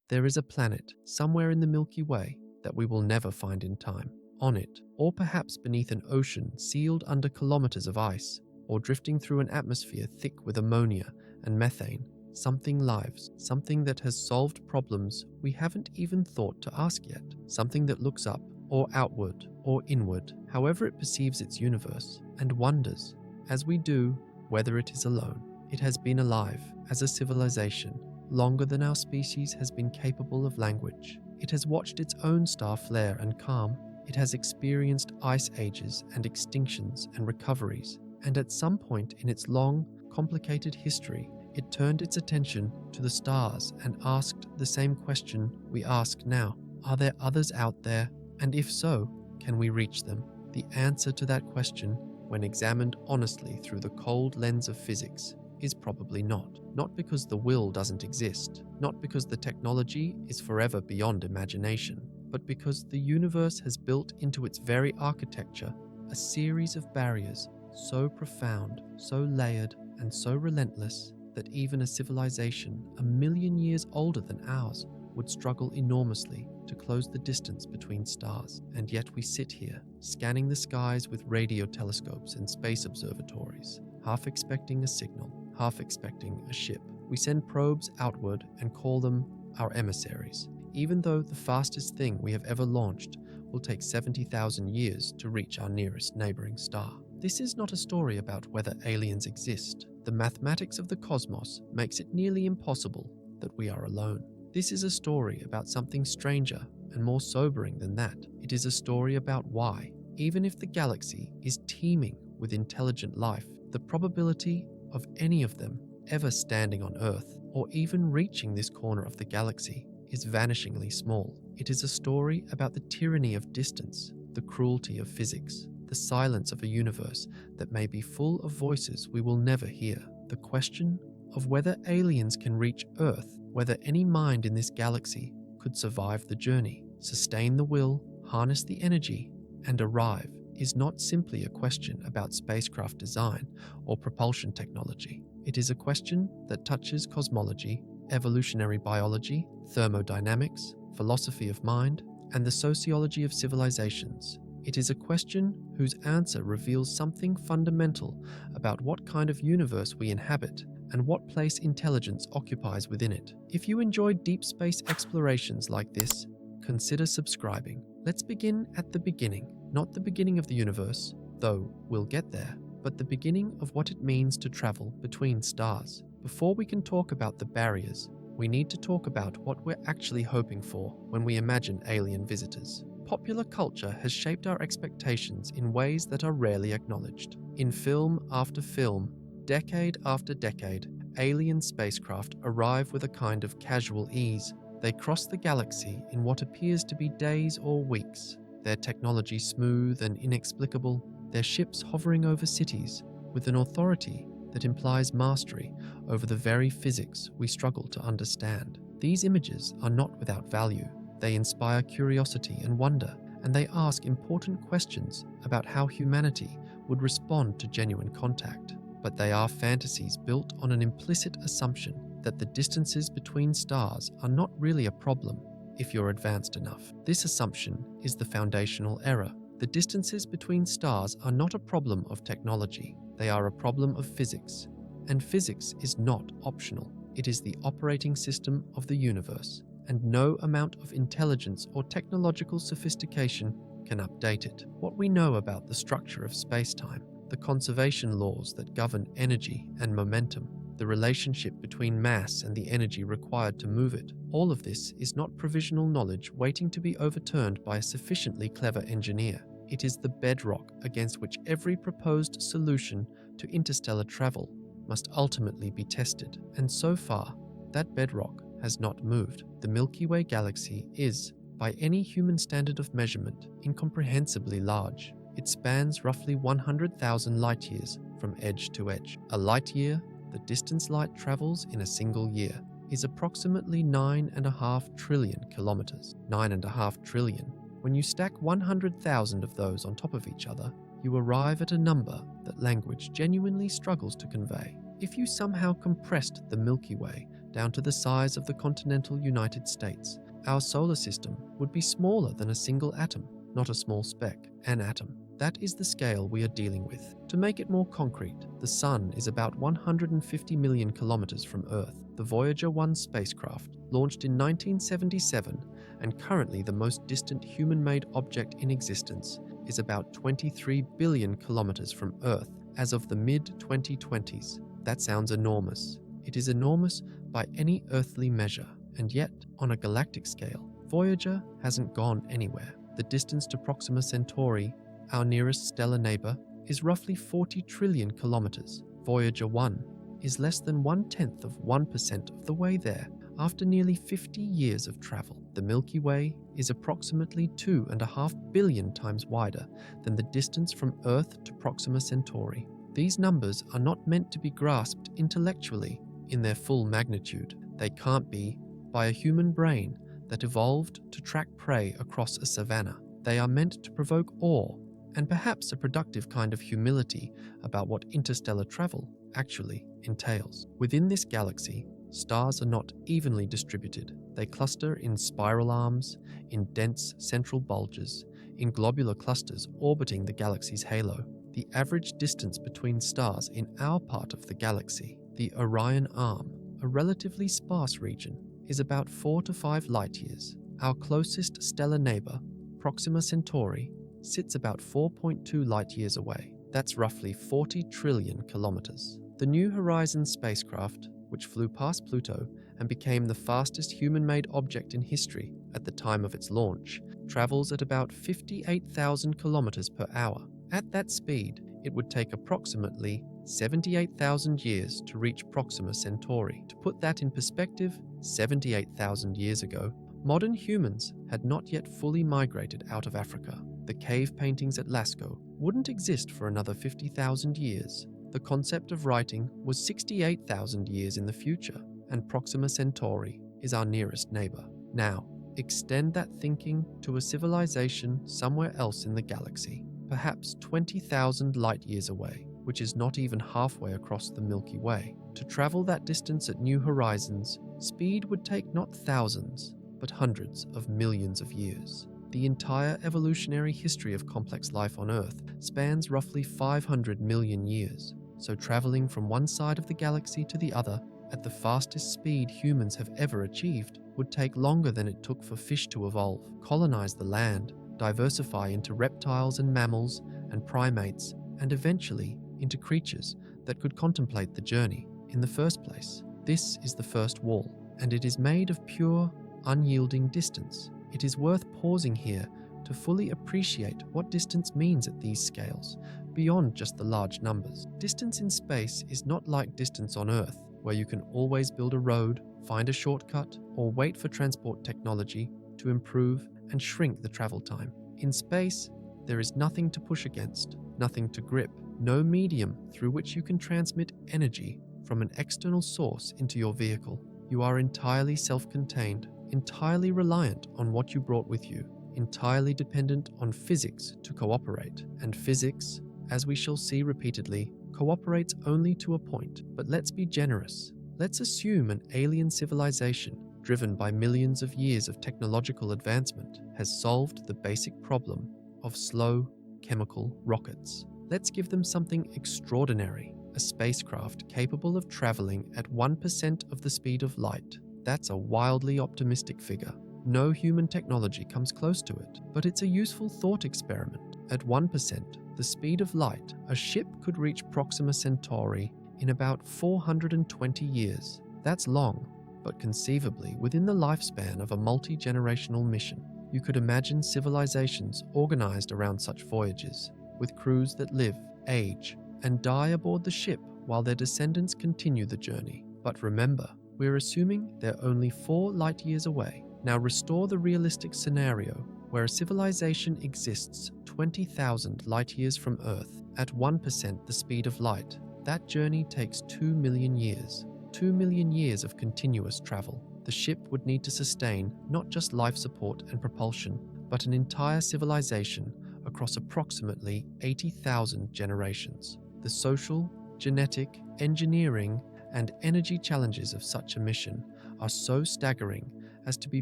There is a planet somewhere in the Milky Way that we will never find in time. On it, or perhaps beneath an ocean sealed under kilometers of ice, or drifting through an atmosphere thick with ammonia and methane, something lives, something that has solved problems we haven't even thought to ask yet, something that looks up or outward or inward, however it perceives its universe, and wonders, as we do, whether it is alone. It has been alive as a civilization longer than our species has been capable of language. It has watched its own star flare and calm. It has experienced ice ages and extinctions and recoveries, and at some point in its long, complicated history, it turned its attention to the stars and asked the same question we ask now. Are there others out there? And if so, can we reach them? The answer to that question, when examined honestly through the cold lens of physics, is probably not. Not because the will doesn't exist, not because the technology is forever beyond imagination, but because the universe has built into its very architecture a series of barriers so profound, so layered, and so relentless that even a civilization 1,000,000 years older than ours would struggle enormously to close the distance between stars. And yet we sit here, scanning the skies with radio telescopes and space observatories, half expecting a signal, half expecting a ship. We send probes outward and call them our emissaries, even though the fastest thing we have ever launched will take 70,000 years to reach our nearest neighboring star. This is not a story about whether aliens exist. The mathematics of the cosmos makes it nearly impossible that we are alone. This is a story about something stranger and more sobering than that. It is a story about why, even if the galaxy is teeming with intelligent life, the probability of any of them ever standing on Earth or even reaching this corner of the galaxy is vanishingly small. It is a story about the tyranny of distance, the cruelty of physics, the silence of a universe that may be full of voices we will never hear, the question of whether aliens can reach Earth, whether any mind in this galaxy could survive the journey, sustain the will, harness the energy, and arrive, is not simply a question about spacecraft design or propulsion technology. It is a question that touches cosmology, evolutionary biology, thermodynamics, philosophy of mind, and the sociology of civilizations. It is a question whose answer reveals something fundamental about what kind of universe we inhabit and what place intelligence occupies within it. If you enjoy deep space explorations like this, consider subscribing. Let's begin at the beginning, not the beginning of the universe, though we'll get there, but the beginning of what it means to travel between stars. Before we can talk about the barriers, we need to talk about what we're actually hoping for when we imagine alien visitors. Popular culture has shaped our expectations in ways that are rarely acknowledged. In film after film, decade after decade, alien spacecraft arrive with a kind of casual ease. They cross the galaxy in what appears to be days or weeks, their technology smooth and inexplicable, their ships hovering over cities with an authority that implies mastery over the very physics we struggle to understand. These images are not without value. They inspire curiosity and wonder, and they ask important questions about how humanity would respond to genuine contact. But they are fantasies built on an implicit assumption that the distances between stars are not really a problem if you're advanced enough. This assumption is the foundational error. The distances between stars are not a problem of technology. They are a problem of physics. And physics is not optional. It is the operating system of the universe, and no amount of intelligence or technological sophistication can update it. What we know about the structure of space-time, the conservation laws that govern energy and momentum, the relationship between mass and the energy required to move it, all of this is not provisional knowledge waiting to be overturned by a sufficiently clever engineer. It is the bedrock against which every proposed solution to interstellar travel must ultimately be tested. And so far, that bedrock has not moved. The Milky Way galaxy is, by any human standard of measurement, incomprehensibly large. It spans roughly 100,000 light-years from edge to edge. A light-year, the distance light travels in a single year, is approximately 9.5 trillion kilometers. 9.5 trillion. When you stack 100,000 of those on top of each other, you arrive at a number that language genuinely struggles to convey. If you somehow compressed the Milky Way down to the size of the continental United States, our solar system would be smaller than a single atom, not a small speck, an atom. That is the scale we are dealing with. To make it more concrete, the Sun is about 150 million kilometers from Earth. The Voyager 1 spacecraft, launched in 1977 and currently the most distant human-made object in existence, is about 23 billion kilometers from Earth as of the mid-2020s. That sounds enormous. It is enormous by any earthly measure, and yet, on a galactic scale, Voyager hasn't gone anywhere. The distance to Proxima Centauri, our nearest stellar neighbor, is roughly 40 trillion kilometers. Voyager 1 is less than 1/10 of the way there after nearly 50 years of travel. The Milky Way is approximately 2.5 billion times wider than the distance from Earth to Proxima Centauri. These numbers are not meant to be grasped intellectually in their full magnitude. They can't be by a human brain that evolved to track prey across a savanna. They are meant to provoke awe and perhaps a productive kind of humility about what interstellar travel actually entails. Within this galaxy, stars are not evenly distributed. They cluster in spiral arms, in dense central bulges, in globular clusters orbiting the galaxy's halo. The average distance between stars in our part of the galaxy, the Orion Arm, a relatively sparse region, is about 4 to 5 light-years. Our closest stellar neighbor, Proxima Centauri, sits about 4.2 light-years away. That's roughly 40 trillion kilometers. The New Horizons spacecraft, which flew past Pluto and became the fastest human-made object in history at the time of its launch, travels at about 58,000 kilometers per hour. At that speed, it would take approximately 78,000 years to reach Proxima Centauri. To put that in perspective, 78,000 years ago, modern humans had not yet fully migrated out of Africa. The cave paintings at Lascaux wouldn't exist for another 50,000 years. The concept of writing was 68,000 years in the future, and Proxima Centauri is our nearest neighbor. Now, extend that thinking to a civilization somewhere else in the galaxy, perhaps 20,000 light-years away, which is not even halfway across the Milky Way. To travel that distance at New Horizons, speed would take not thousands, but hundreds of millions of years. The entire evolutionary history of complex life on Earth spans roughly 500 million years, so traveling from one side of the galaxy to the other at the fastest speed humans have ever achieved would take longer than it took for fish to evolve, colonize the land, diversify into reptiles and mammals and primates, and eventually into creatures that could contemplate the journey in the first place. This is the first wall, and it is made of pure, unyielding distance. It is worth pausing here to fully appreciate what distance means at these scales, beyond just the large numbers. Distance in space is not like distance on Earth, where you can always build a road, find a shortcut, or wait for transport technology to improve and shrink the travel time. In space, there is nothing to push against, nothing to grip, no medium through which you can transmit energy from an external source into your vehicle. You are entirely self-contained, entirely reliant on what you brought with you, entirely dependent on physics to cooperate. And physics, as we shall see repeatedly, cooperates only to a point. But let's be generous. Let's assume an alien civilization, driven by millions of years of technological advancement, has solved the basic problem of slow chemical rockets. Let's give them something extraordinary, a spacecraft capable of traveling at 1% of the speed of light. That's a wildly optimistic figure. No human technology comes close to it, but it's a useful thought experiment. At 1%, the speed of light, a ship could reach Proxima Centauri in about 420 years. That's long, but conceivably within the lifespan of a multi-generational mission. You could imagine civilizations organized around such voyages, with crews that live, age, and die aboard the ship while their descendants continue the journey. But remember, we're assuming they're only 4 light-years away. Now restore the realistic scenario where a civilization exists 20,000 light-years from Earth at 1% the speed of light. That journey takes 2 million years. 2 million years of continuous travel. The ship would need to sustain not just life support and propulsion, but an entire civilization across approximately 80,000 generations. The social, genetic, engineering, and energy challenges of such a mission are so staggering as to be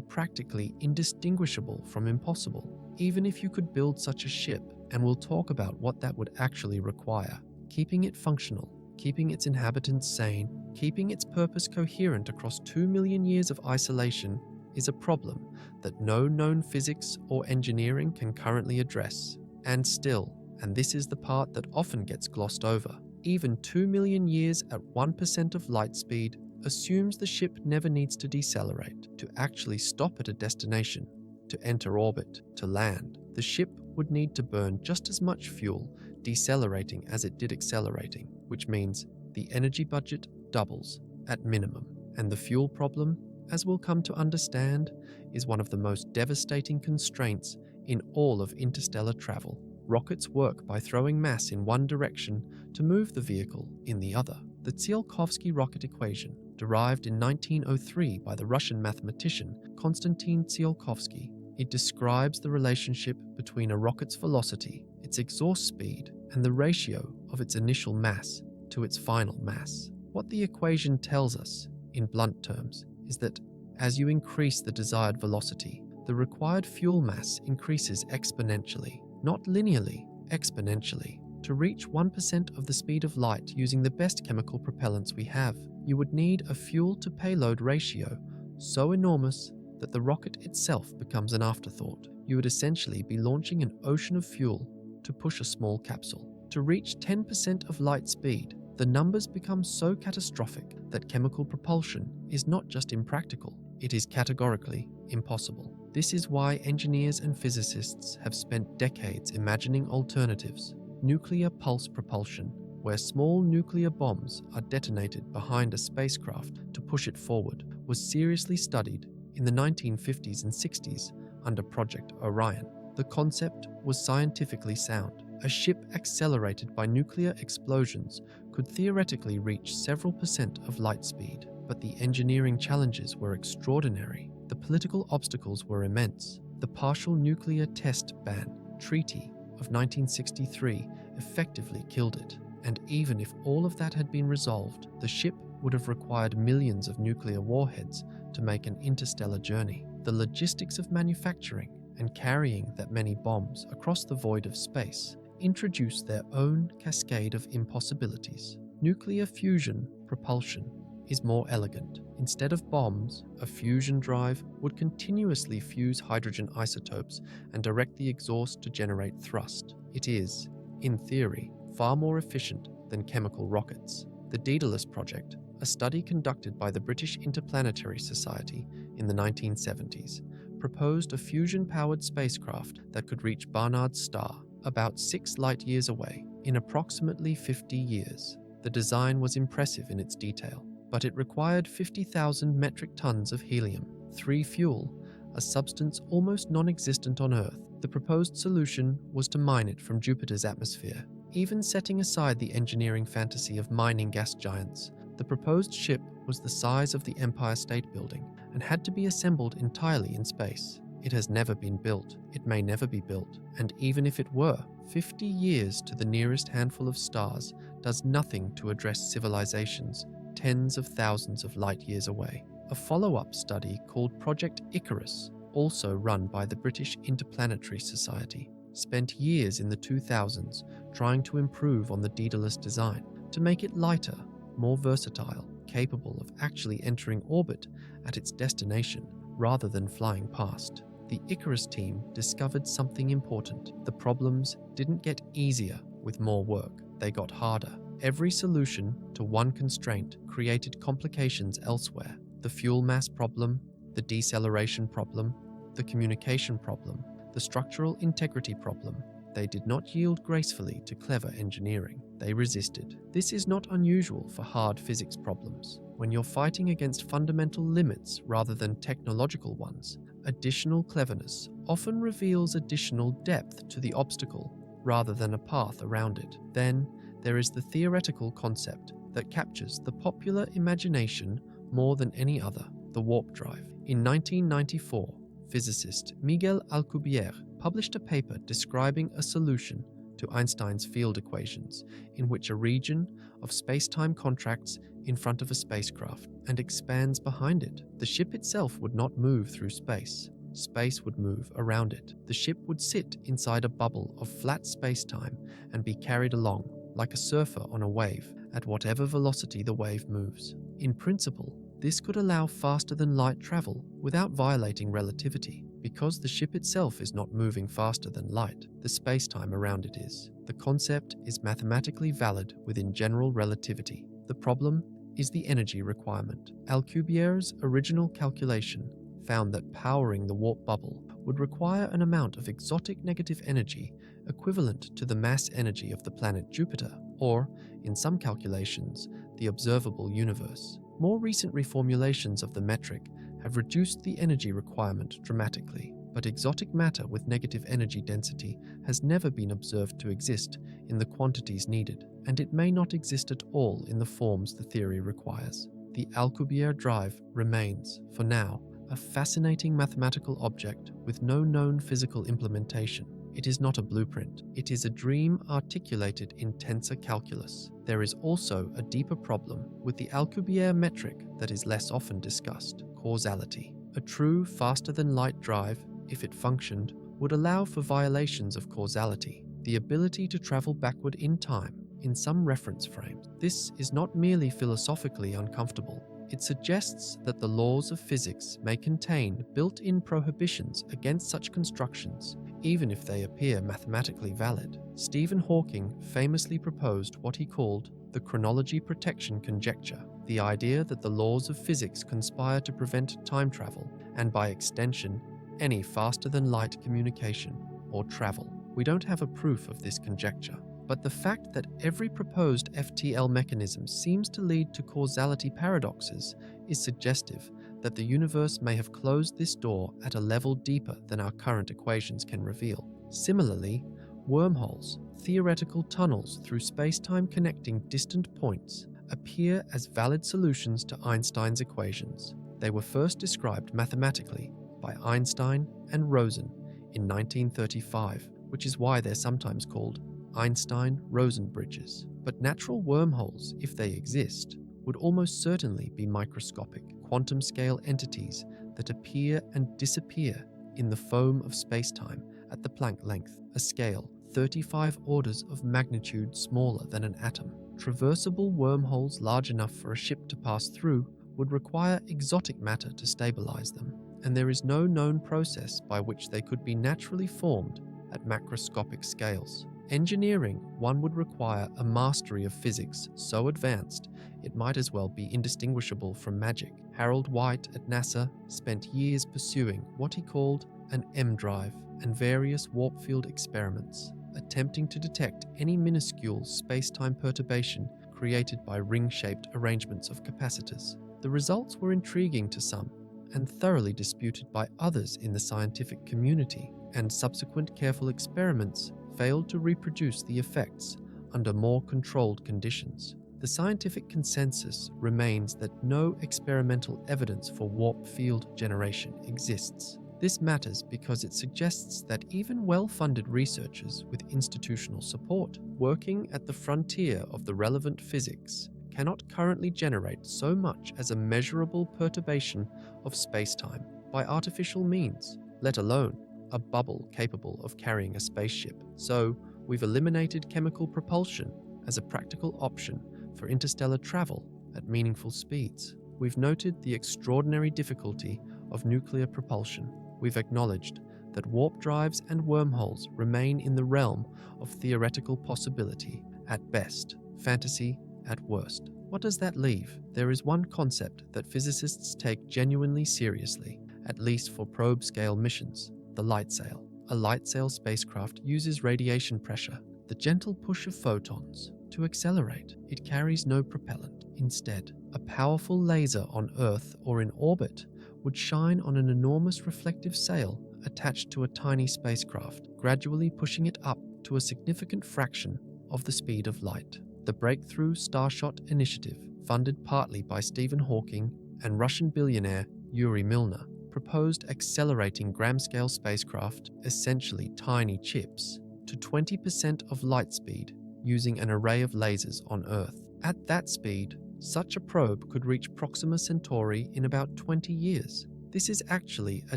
practically indistinguishable from impossible. Even if you could build such a ship, and we'll talk about what that would actually require, keeping it functional, keeping its inhabitants sane, keeping its purpose coherent across 2 million years of isolation is a problem that no known physics or engineering can currently address. And still, and this is the part that often gets glossed over, even 2 million years at 1% of light speed assumes the ship never needs to decelerate to actually stop at a destination, to enter orbit, to land. The ship would need to burn just as much fuel decelerating as it did accelerating, which means the energy budget doubles at minimum. And the fuel problem, as we'll come to understand, is one of the most devastating constraints in all of interstellar travel. Rockets work by throwing mass in one direction to move the vehicle in the other. The Tsiolkovsky rocket equation, derived in 1903 by the Russian mathematician Konstantin Tsiolkovsky, it describes the relationship between a rocket's velocity, its exhaust speed, and the ratio of its initial mass to its final mass. What the equation tells us, in blunt terms, is that as you increase the desired velocity, the required fuel mass increases exponentially, not linearly, exponentially. To reach 1% of the speed of light using the best chemical propellants we have, you would need a fuel-to-payload ratio so enormous that the rocket itself becomes an afterthought. You would essentially be launching an ocean of fuel to push a small capsule. To reach 10% of light speed, the numbers become so catastrophic that chemical propulsion is not just impractical, it is categorically impossible. This is why engineers and physicists have spent decades imagining alternatives. Nuclear pulse propulsion, where small nuclear bombs are detonated behind a spacecraft to push it forward, was seriously studied in the 1950s and 60s under Project Orion. The concept was scientifically sound. A ship accelerated by nuclear explosions could theoretically reach several percent of light speed, but the engineering challenges were extraordinary. The political obstacles were immense. The Partial Nuclear Test Ban Treaty of 1963 effectively killed it, and even if all of that had been resolved, the ship would have required millions of nuclear warheads to make an interstellar journey. The logistics of manufacturing and carrying that many bombs across the void of space introduced their own cascade of impossibilities. Nuclear fusion propulsion is more elegant. Instead of bombs, a fusion drive would continuously fuse hydrogen isotopes and direct the exhaust to generate thrust. It is, in theory, far more efficient than chemical rockets. The Daedalus Project, a study conducted by the British Interplanetary Society in the 1970s, proposed a fusion-powered spacecraft that could reach Barnard's star, about 6 light-years away, in approximately 50 years. The design was impressive in its detail, but it required 50,000 metric tons of helium, 3 fuel, a substance almost non-existent on Earth. The proposed solution was to mine it from Jupiter's atmosphere. Even setting aside the engineering fantasy of mining gas giants, the proposed ship was the size of the Empire State Building and had to be assembled entirely in space. It has never been built, it may never be built, and even if it were, 50 years to the nearest handful of stars does nothing to address civilizations tens of thousands of light years away. A follow-up study called Project Icarus, also run by the British Interplanetary Society, spent years in the 2000s trying to improve on the Daedalus design to make it lighter, more versatile, capable of actually entering orbit at its destination rather than flying past. The Icarus team discovered something important. The problems didn't get easier with more work, they got harder. Every solution to one constraint created complications elsewhere. The fuel mass problem, the deceleration problem, the communication problem, the structural integrity problem. They did not yield gracefully to clever engineering. They resisted. This is not unusual for hard physics problems. When you're fighting against fundamental limits rather than technological ones, additional cleverness often reveals additional depth to the obstacle rather than a path around it. Then, there is the theoretical concept that captures the popular imagination more than any other, the warp drive. In 1994, physicist Miguel Alcubierre published a paper describing a solution to Einstein's field equations in which a region of space-time contracts in front of a spacecraft and expands behind it. The ship itself would not move through space. Space would move around it. The ship would sit inside a bubble of flat space-time and be carried along like a surfer on a wave at whatever velocity the wave moves. In principle, this could allow faster-than-light travel without violating relativity. Because the ship itself is not moving faster than light, the space-time around it is. The concept is mathematically valid within general relativity. The problem is the energy requirement. Alcubierre's original calculation found that powering the warp bubble would require an amount of exotic negative energy equivalent to the mass energy of the planet Jupiter, or, in some calculations, the observable universe. More recent reformulations of the metric have reduced the energy requirement dramatically, but exotic matter with negative energy density has never been observed to exist in the quantities needed, and it may not exist at all in the forms the theory requires. The Alcubierre drive remains, for now, a fascinating mathematical object with no known physical implementation. It is not a blueprint. It is a dream articulated in tensor calculus. There is also a deeper problem with the Alcubierre metric that is less often discussed: causality. A true faster-than-light drive, if it functioned, would allow for violations of causality, the ability to travel backward in time in some reference frames. This is not merely philosophically uncomfortable. It suggests that the laws of physics may contain built-in prohibitions against such constructions, even if they appear mathematically valid. Stephen Hawking famously proposed what he called the chronology protection conjecture, the idea that the laws of physics conspire to prevent time travel, and by extension, any faster-than-light communication or travel. We don't have a proof of this conjecture, but the fact that every proposed FTL mechanism seems to lead to causality paradoxes is suggestive that the universe may have closed this door at a level deeper than our current equations can reveal. Similarly, wormholes, theoretical tunnels through space-time connecting distant points, appear as valid solutions to Einstein's equations. They were first described mathematically by Einstein and Rosen in 1935, which is why they're sometimes called Einstein-Rosen bridges. But natural wormholes, if they exist, would almost certainly be microscopic, quantum-scale entities that appear and disappear in the foam of spacetime at the Planck length, a scale 35 orders of magnitude smaller than an atom. Traversable wormholes large enough for a ship to pass through would require exotic matter to stabilize them, and there is no known process by which they could be naturally formed at macroscopic scales. Engineering one would require a mastery of physics so advanced it might as well be indistinguishable from magic. Harold White at NASA spent years pursuing what he called an M-drive and various warp field experiments, attempting to detect any minuscule space-time perturbation created by ring-shaped arrangements of capacitors. The results were intriguing to some and thoroughly disputed by others in the scientific community, and subsequent careful experiments failed to reproduce the effects under more controlled conditions. The scientific consensus remains that no experimental evidence for warp field generation exists. This matters because it suggests that even well-funded researchers with institutional support, working at the frontier of the relevant physics, cannot currently generate so much as a measurable perturbation of spacetime by artificial means, let alone a bubble capable of carrying a spaceship. So, we've eliminated chemical propulsion as a practical option for interstellar travel at meaningful speeds. We've noted the extraordinary difficulty of nuclear propulsion. We've acknowledged that warp drives and wormholes remain in the realm of theoretical possibility at best, fantasy at worst. What does that leave? There is one concept that physicists take genuinely seriously, at least for probe-scale missions: the light sail. A light sail spacecraft uses radiation pressure, the gentle push of photons, to accelerate. It carries no propellant. Instead, a powerful laser on Earth or in orbit would shine on an enormous reflective sail attached to a tiny spacecraft, gradually pushing it up to a significant fraction of the speed of light. The breakthrough Starshot initiative, funded partly by Stephen Hawking and Russian billionaire Yuri Milner, proposed accelerating gram-scale spacecraft, essentially tiny chips, to 20% of light speed using an array of lasers on Earth. At that speed, Such a probe could reach Proxima Centauri in about 20 years. This is actually a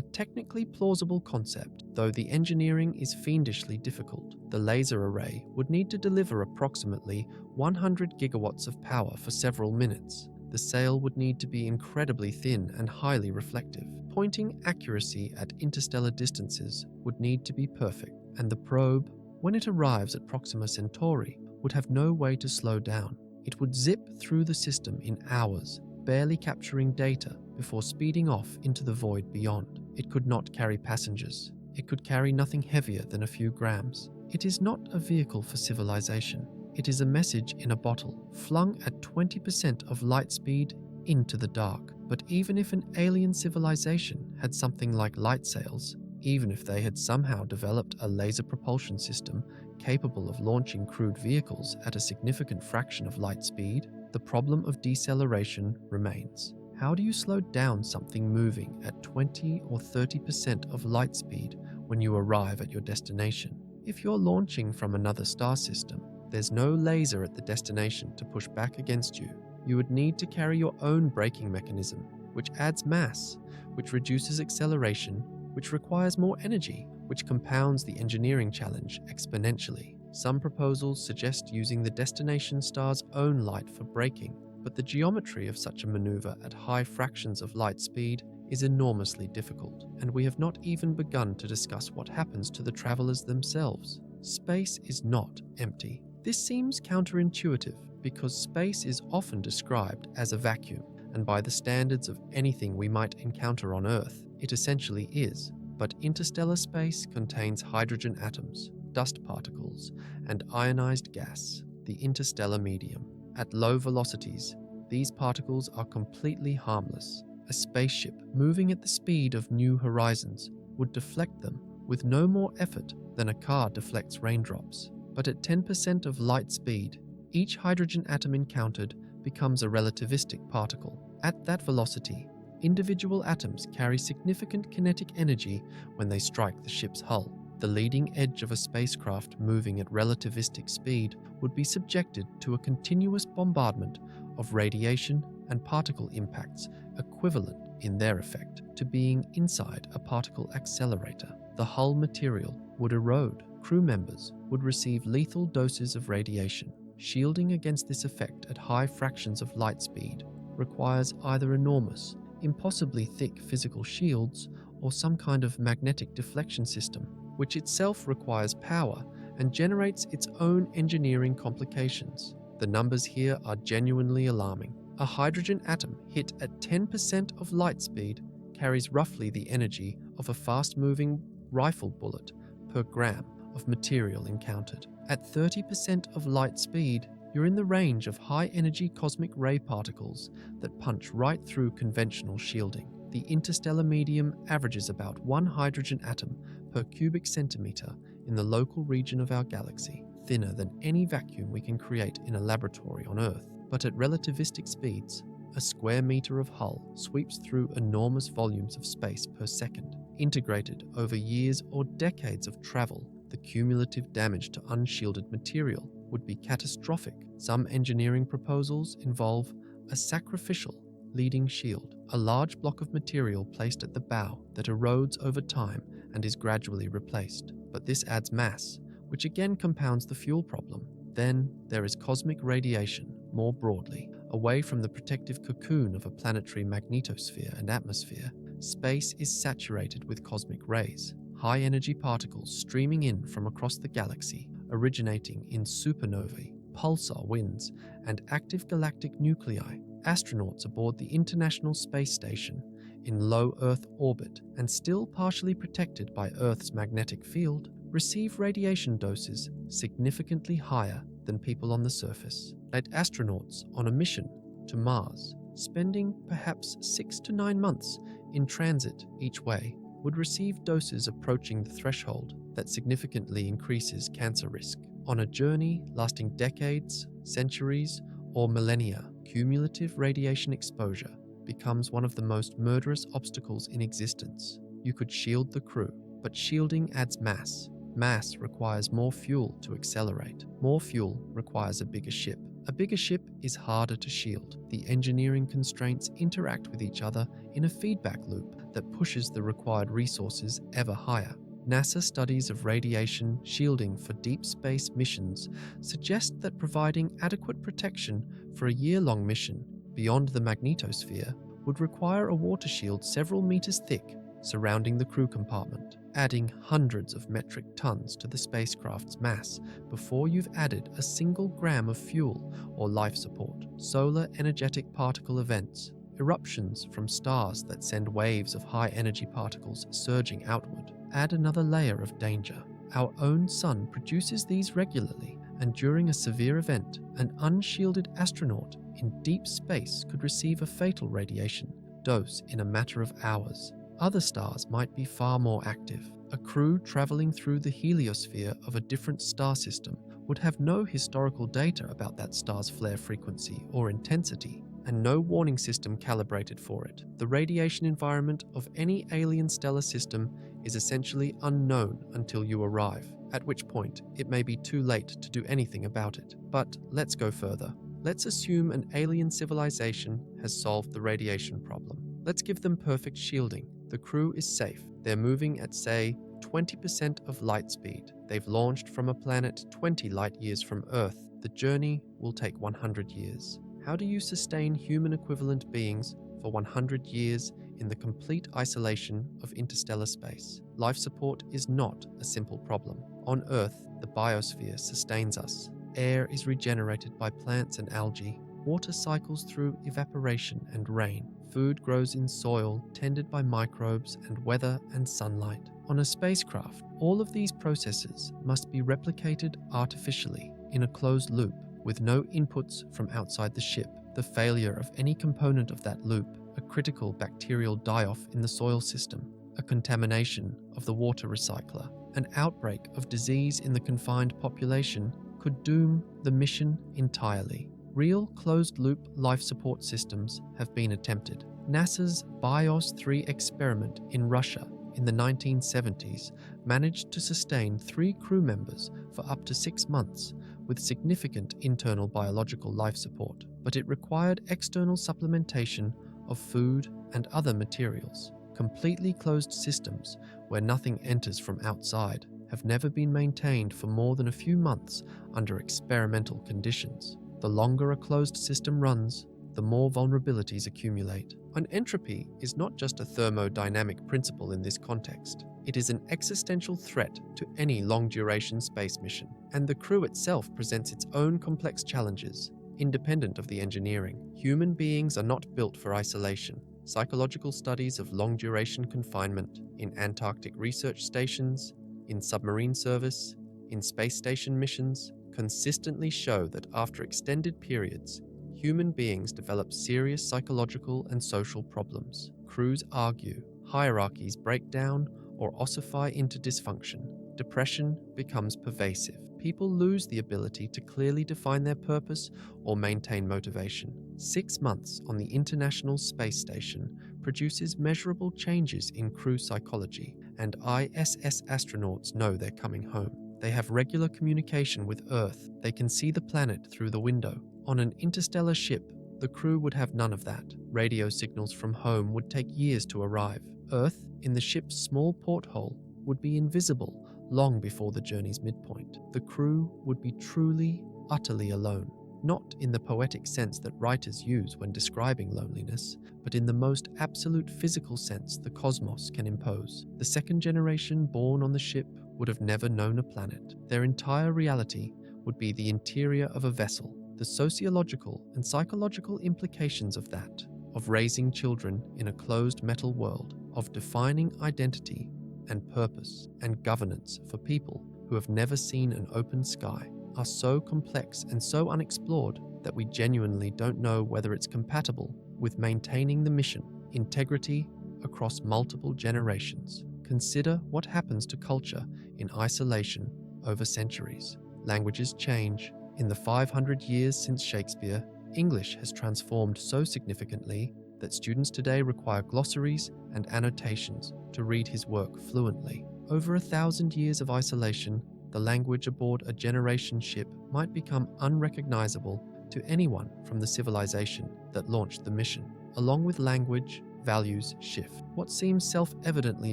technically plausible concept, though the engineering is fiendishly difficult. The laser array would need to deliver approximately 100 gigawatts of power for several minutes. The sail would need to be incredibly thin and highly reflective. Pointing accuracy at interstellar distances would need to be perfect, and the probe, when it arrives at Proxima Centauri, would have no way to slow down. It would zip through the system in hours, barely capturing data before speeding off into the void beyond. It could not carry passengers. It could carry nothing heavier than a few grams. It is not a vehicle for civilization. It is a message in a bottle, flung at 20% of light speed into the dark. But even if an alien civilization had something like light sails, even if they had somehow developed a laser propulsion system capable of launching crewed vehicles at a significant fraction of light speed, the problem of deceleration remains. How do you slow down something moving at 20 or 30% of light speed when you arrive at your destination? If you're launching from another star system, there's no laser at the destination to push back against you. You would need to carry your own braking mechanism, which adds mass, which reduces acceleration, which requires more energy, which compounds the engineering challenge exponentially. Some proposals suggest using the destination star's own light for braking, but the geometry of such a maneuver at high fractions of light speed is enormously difficult, and we have not even begun to discuss what happens to the travelers themselves. Space is not empty. This seems counterintuitive because space is often described as a vacuum, and by the standards of anything we might encounter on Earth, it essentially is. But interstellar space contains hydrogen atoms, dust particles, and ionized gas, the interstellar medium. At low velocities, these particles are completely harmless. A spaceship moving at the speed of New Horizons would deflect them with no more effort than a car deflects raindrops. But at 10% of light speed, each hydrogen atom encountered becomes a relativistic particle. At that velocity, individual atoms carry significant kinetic energy when they strike the ship's hull. The leading edge of a spacecraft moving at relativistic speed would be subjected to a continuous bombardment of radiation and particle impacts equivalent in their effect to being inside a particle accelerator. The hull material would erode. Crew members would receive lethal doses of radiation. Shielding against this effect at high fractions of light speed requires either enormous, impossibly thick physical shields or some kind of magnetic deflection system, which itself requires power and generates its own engineering complications. The numbers here are genuinely alarming. A hydrogen atom hit at 10% of light speed carries roughly the energy of a fast-moving rifle bullet per gram of material encountered. At 30% of light speed, you're in the range of high-energy cosmic ray particles that punch right through conventional shielding. The interstellar medium averages about 1 hydrogen atom per cubic centimeter in the local region of our galaxy, thinner than any vacuum we can create in a laboratory on Earth. But at relativistic speeds, a square meter of hull sweeps through enormous volumes of space per second. Integrated over years or decades of travel, the cumulative damage to unshielded material would be catastrophic. Some engineering proposals involve a sacrificial leading shield, a large block of material placed at the bow that erodes over time and is gradually replaced. But this adds mass, which again compounds the fuel problem. Then there is cosmic radiation, more broadly. Away from the protective cocoon of a planetary magnetosphere and atmosphere, space is saturated with cosmic rays, high-energy particles streaming in from across the galaxy, originating in supernovae, pulsar winds, and active galactic nuclei. Astronauts aboard the International Space Station, in low Earth orbit and still partially protected by Earth's magnetic field, receive radiation doses significantly higher than people on the surface. Let astronauts on a mission to Mars, spending perhaps 6 to 9 months in transit each way, would receive doses approaching the threshold that significantly increases cancer risk. On a journey lasting decades, centuries, or millennia, cumulative radiation exposure becomes one of the most murderous obstacles in existence. You could shield the crew, but shielding adds mass. Mass requires more fuel to accelerate. More fuel requires a bigger ship. A bigger ship is harder to shield. The engineering constraints interact with each other in a feedback loop that pushes the required resources ever higher. NASA studies of radiation shielding for deep space missions suggest that providing adequate protection for a year-long mission beyond the magnetosphere would require a water shield several meters thick surrounding the crew compartment, adding hundreds of metric tons to the spacecraft's mass before you've added a single gram of fuel or life support. Solar energetic particle events, eruptions from stars that send waves of high-energy particles surging outward, add another layer of danger. Our own sun produces these regularly, and during a severe event, an unshielded astronaut in deep space could receive a fatal radiation dose in a matter of hours. Other stars might be far more active. A crew traveling through the heliosphere of a different star system would have no historical data about that star's flare frequency or intensity, and no warning system calibrated for it. The radiation environment of any alien stellar system is essentially unknown until you arrive, at which point it may be too late to do anything about it. But let's go further. Let's assume an alien civilization has solved the radiation problem. Let's give them perfect shielding. The crew is safe. They're moving at, say, 20% of light speed. They've launched from a planet 20 light years from Earth. The journey will take 100 years. How do you sustain human equivalent beings for 100 years in the complete isolation of interstellar space? Life support is not a simple problem. On Earth, the biosphere sustains us. Air is regenerated by plants and algae. Water cycles through evaporation and rain. Food grows in soil tended by microbes and weather and sunlight. On a spacecraft, all of these processes must be replicated artificially in a closed loop with no inputs from outside the ship. The failure of any component of that loop, a critical bacterial die-off in the soil system, a contamination of the water recycler, an outbreak of disease in the confined population could doom the mission entirely. Real closed-loop life support systems have been attempted. NASA's BIOS-3 experiment in Russia in the 1970s managed to sustain 3 crew members for up to 6 months with significant internal biological life support, but it required external supplementation of food and other materials. Completely closed systems where nothing enters from outside have never been maintained for more than a few months under experimental conditions. The longer a closed system runs, the more vulnerabilities accumulate. And entropy is not just a thermodynamic principle in this context. It is an existential threat to any long-duration space mission, and the crew itself presents its own complex challenges, independent of the engineering. Human beings are not built for isolation. Psychological studies of long-duration confinement in Antarctic research stations, in submarine service, in space station missions, consistently show that after extended periods, human beings develop serious psychological and social problems. Crews argue, hierarchies break down or ossify into dysfunction. Depression becomes pervasive. People lose the ability to clearly define their purpose or maintain motivation. 6 months on the International Space Station produces measurable changes in crew psychology, and ISS astronauts know they're coming home. They have regular communication with Earth. They can see the planet through the window. On an interstellar ship, the crew would have none of that. Radio signals from home would take years to arrive. Earth, in the ship's small porthole, would be invisible long before the journey's midpoint. The crew would be truly, utterly alone. Not in the poetic sense that writers use when describing loneliness, but in the most absolute physical sense the cosmos can impose. The second generation born on the ship would have never known a planet. Their entire reality would be the interior of a vessel. The sociological and psychological implications of that, of raising children in a closed metal world, of defining identity and purpose and governance for people who have never seen an open sky, are so complex and so unexplored that we genuinely don't know whether it's compatible with maintaining the mission integrity across multiple generations. Consider what happens to culture in isolation over centuries. Languages change. In the 500 years since Shakespeare, English has transformed so significantly that students today require glossaries and annotations to read his work fluently. Over 1,000 years of isolation, the language aboard a generation ship might become unrecognizable to anyone from the civilization that launched the mission. Along with language, values shift. What seems self-evidently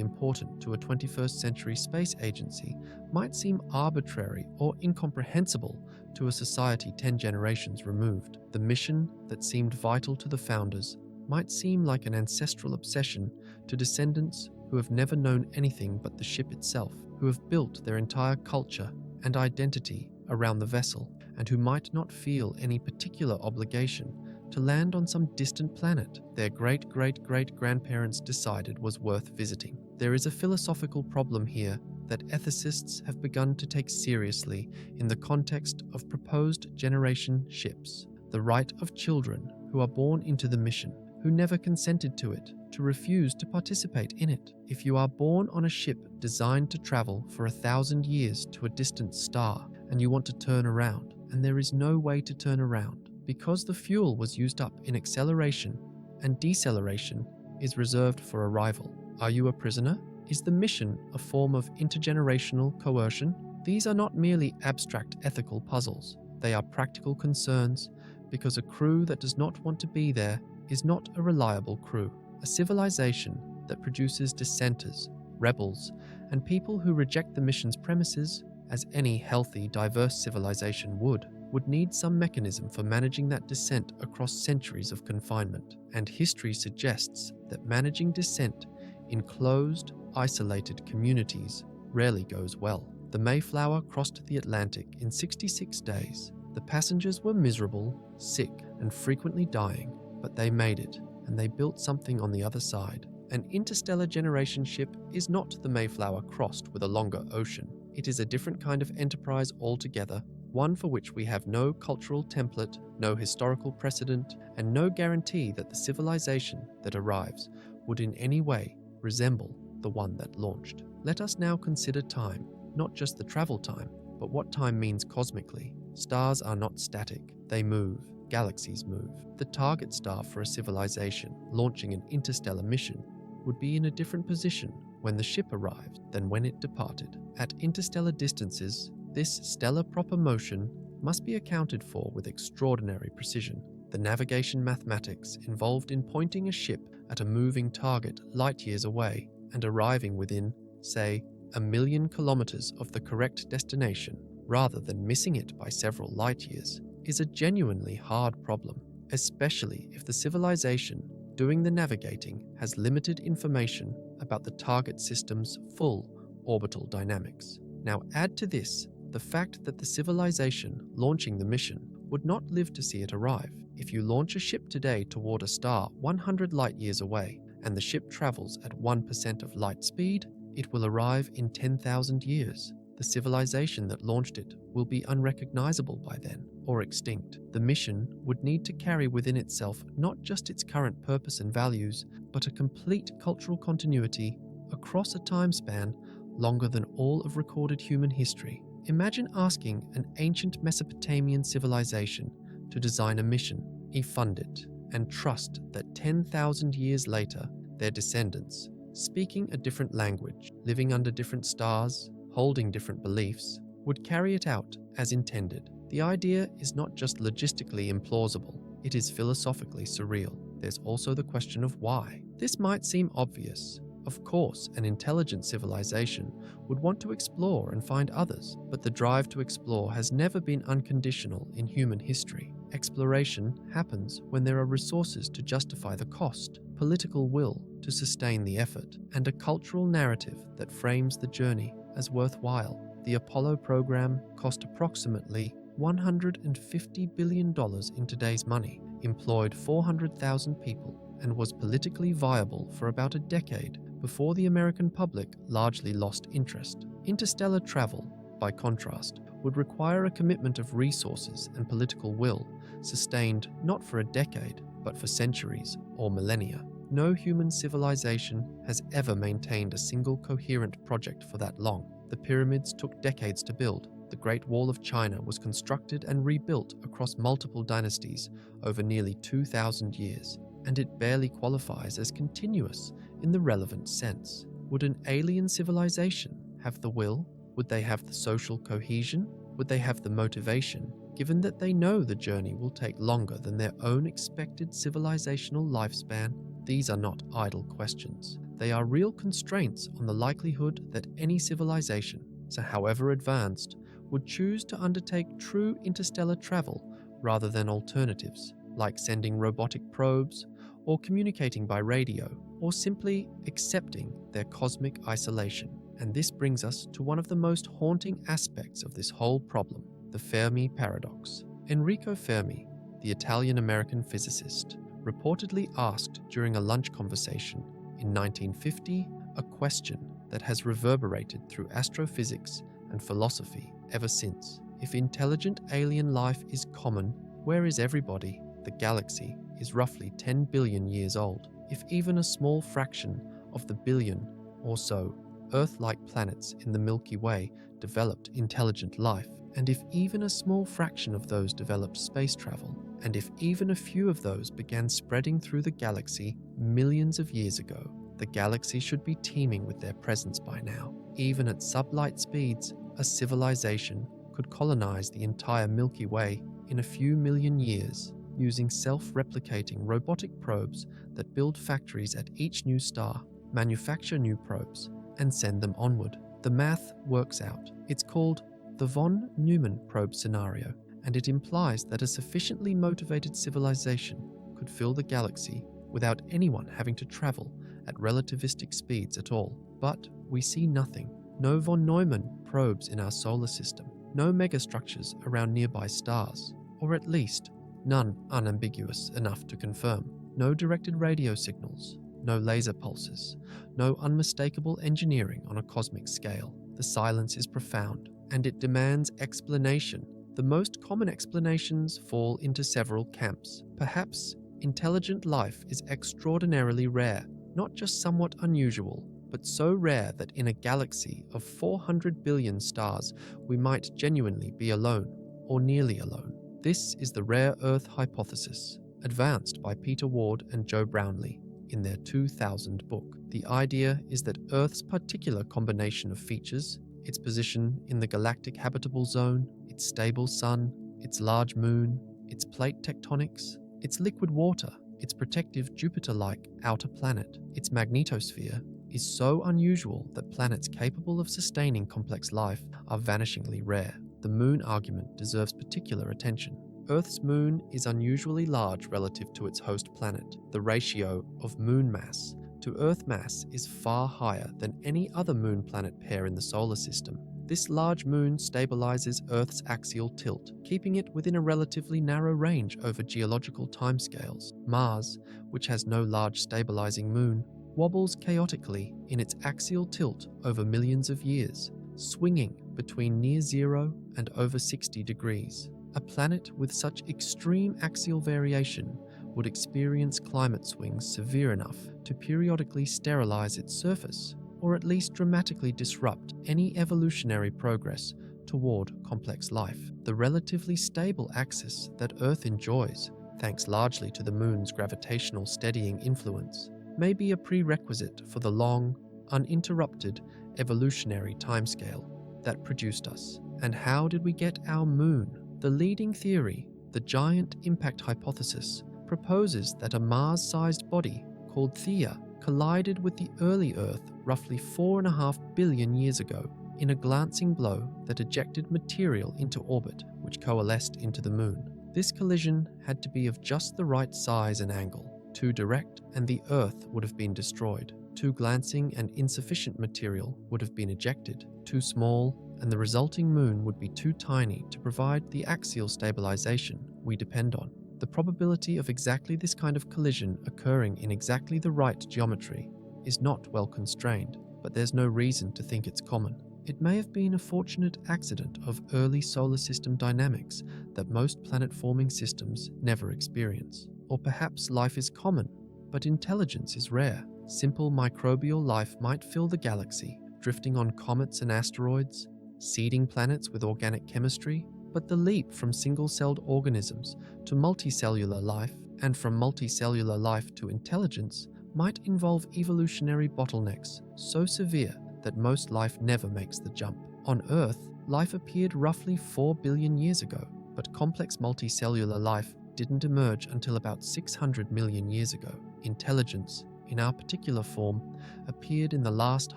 important to a 21st century space agency might seem arbitrary or incomprehensible to a society 10 generations removed. The mission that seemed vital to the founders might seem like an ancestral obsession to descendants who have never known anything but the ship itself, who have built their entire culture and identity around the vessel, and who might not feel any particular obligation to land on some distant planet their great-great-great-grandparents decided was worth visiting. There is a philosophical problem here that ethicists have begun to take seriously in the context of proposed generation ships. The right of children who are born into the mission, who never consented to it, to refuse to participate in it. If you are born on a ship designed to travel for 1,000 years to a distant star, and you want to turn around, and there is no way to turn around, because the fuel was used up in acceleration and deceleration is reserved for arrival. Are you a prisoner? Is the mission a form of intergenerational coercion? These are not merely abstract ethical puzzles. They are practical concerns because a crew that does not want to be there is not a reliable crew. A civilization that produces dissenters, rebels, and people who reject the mission's premises, as any healthy, diverse civilization would need some mechanism for managing that dissent across centuries of confinement. And history suggests that managing dissent in closed, isolated communities rarely goes well. The Mayflower crossed the Atlantic in 66 days. The passengers were miserable, sick, and frequently dying, but they made it, and they built something on the other side. An interstellar generation ship is not the Mayflower crossed with a longer ocean. It is a different kind of enterprise altogether, one for which we have no cultural template, no historical precedent, and no guarantee that the civilization that arrives would in any way resemble the one that launched. Let us now consider time, not just the travel time, but what time means cosmically. Stars are not static, they move. Galaxies move. The target star for a civilization launching an interstellar mission would be in a different position when the ship arrived than when it departed. At interstellar distances, this stellar proper motion must be accounted for with extraordinary precision. The navigation mathematics involved in pointing a ship at a moving target light years away and arriving within, say, 1,000,000 kilometers of the correct destination, rather than missing it by several light years, is a genuinely hard problem, especially if the civilization doing the navigating has limited information about the target system's full orbital dynamics. Now add to this the fact that the civilization launching the mission would not live to see it arrive. If you launch a ship today toward a star 100 light years away, and the ship travels at 1% of light speed, it will arrive in 10,000 years. The civilization that launched it will be unrecognizable by then, or extinct. The mission would need to carry within itself not just its current purpose and values, but a complete cultural continuity across a time span longer than all of recorded human history. Imagine asking an ancient Mesopotamian civilization to design a mission, fund it, and trust that 10,000 years later, their descendants, speaking a different language, living under different stars, holding different beliefs, would carry it out as intended. The idea is not just logistically implausible, it is philosophically surreal. There's also the question of why. This might seem obvious. Of course, an intelligent civilization would want to explore and find others, but the drive to explore has never been unconditional in human history. Exploration happens when there are resources to justify the cost, political will to sustain the effort, and a cultural narrative that frames the journey as worthwhile. The Apollo program cost approximately $150 billion in today's money, employed 400,000 people, and was politically viable for about a decade before the American public largely lost interest. Interstellar travel, by contrast, would require a commitment of resources and political will, sustained not for a decade, but for centuries or millennia. No human civilization has ever maintained a single coherent project for that long. The pyramids took decades to build. The Great Wall of China was constructed and rebuilt across multiple dynasties over nearly 2,000 years, and it barely qualifies as continuous in the relevant sense. Would an alien civilization have the will? Would they have the social cohesion? Would they have the motivation, given that they know the journey will take longer than their own expected civilizational lifespan? These are not idle questions. They are real constraints on the likelihood that any civilization, so however advanced, would choose to undertake true interstellar travel rather than alternatives, like sending robotic probes, or communicating by radio, or simply accepting their cosmic isolation. And this brings us to one of the most haunting aspects of this whole problem, the Fermi Paradox. Enrico Fermi, the Italian-American physicist, reportedly asked during a lunch conversation in 1950 a question that has reverberated through astrophysics and philosophy ever since. If intelligent alien life is common, where is everybody? The galaxy is roughly 10 billion years old. If even a small fraction of the billion or so Earth-like planets in the Milky Way developed intelligent life, and if even a small fraction of those developed space travel, and if even a few of those began spreading through the galaxy millions of years ago, the galaxy should be teeming with their presence by now. Even at sublight speeds, a civilization could colonize the entire Milky Way in a few million years, using self-replicating robotic probes that build factories at each new star, manufacture new probes, and send them onward. The math works out. It's called the von Neumann probe scenario, and it implies that a sufficiently motivated civilization could fill the galaxy without anyone having to travel at relativistic speeds at all. But we see nothing. No von Neumann probes in our solar system, no megastructures around nearby stars, or at least none unambiguous enough to confirm. No directed radio signals, no laser pulses, no unmistakable engineering on a cosmic scale. The silence is profound, and it demands explanation. The most common explanations fall into several camps. Perhaps intelligent life is extraordinarily rare, not just somewhat unusual, but so rare that in a galaxy of 400 billion stars, we might genuinely be alone, or nearly alone. This is the rare Earth hypothesis, advanced by Peter Ward and Joe Brownlee in their 2000 book. The idea is that Earth's particular combination of features, its position in the galactic habitable zone, its stable sun, its large moon, its plate tectonics, its liquid water, its protective Jupiter-like outer planet, its magnetosphere, is so unusual that planets capable of sustaining complex life are vanishingly rare. The moon argument deserves particular attention. Earth's moon is unusually large relative to its host planet. The ratio of moon mass to Earth mass is far higher than any other moon-planet pair in the solar system. This large moon stabilizes Earth's axial tilt, keeping it within a relatively narrow range over geological timescales. Mars, which has no large stabilizing moon, wobbles chaotically in its axial tilt over millions of years, swinging between near zero and over 60 degrees. A planet with such extreme axial variation would experience climate swings severe enough to periodically sterilize its surface, or at least dramatically disrupt any evolutionary progress toward complex life. The relatively stable axis that Earth enjoys, thanks largely to the Moon's gravitational steadying influence, may be a prerequisite for the long, uninterrupted evolutionary timescale that produced us. And how did we get our Moon? The leading theory, the giant impact hypothesis, proposes that a Mars-sized body called Theia collided with the early Earth roughly 4.5 billion years ago in a glancing blow that ejected material into orbit, which coalesced into the Moon. This collision had to be of just the right size and angle. Too direct and the Earth would have been destroyed. Too glancing and insufficient material would have been ejected. Too small and the resulting Moon would be too tiny to provide the axial stabilization we depend on. The probability of exactly this kind of collision occurring in exactly the right geometry is not well constrained, but there's no reason to think it's common. It may have been a fortunate accident of early solar system dynamics that most planet-forming systems never experience. Or perhaps life is common, but intelligence is rare. Simple microbial life might fill the galaxy, drifting on comets and asteroids, seeding planets with organic chemistry, but the leap from single-celled organisms to multicellular life, and from multicellular life to intelligence, might involve evolutionary bottlenecks so severe that most life never makes the jump. On Earth, life appeared roughly 4 billion years ago, but complex multicellular life didn't emerge until about 600 million years ago. Intelligence, in our particular form, appeared in the last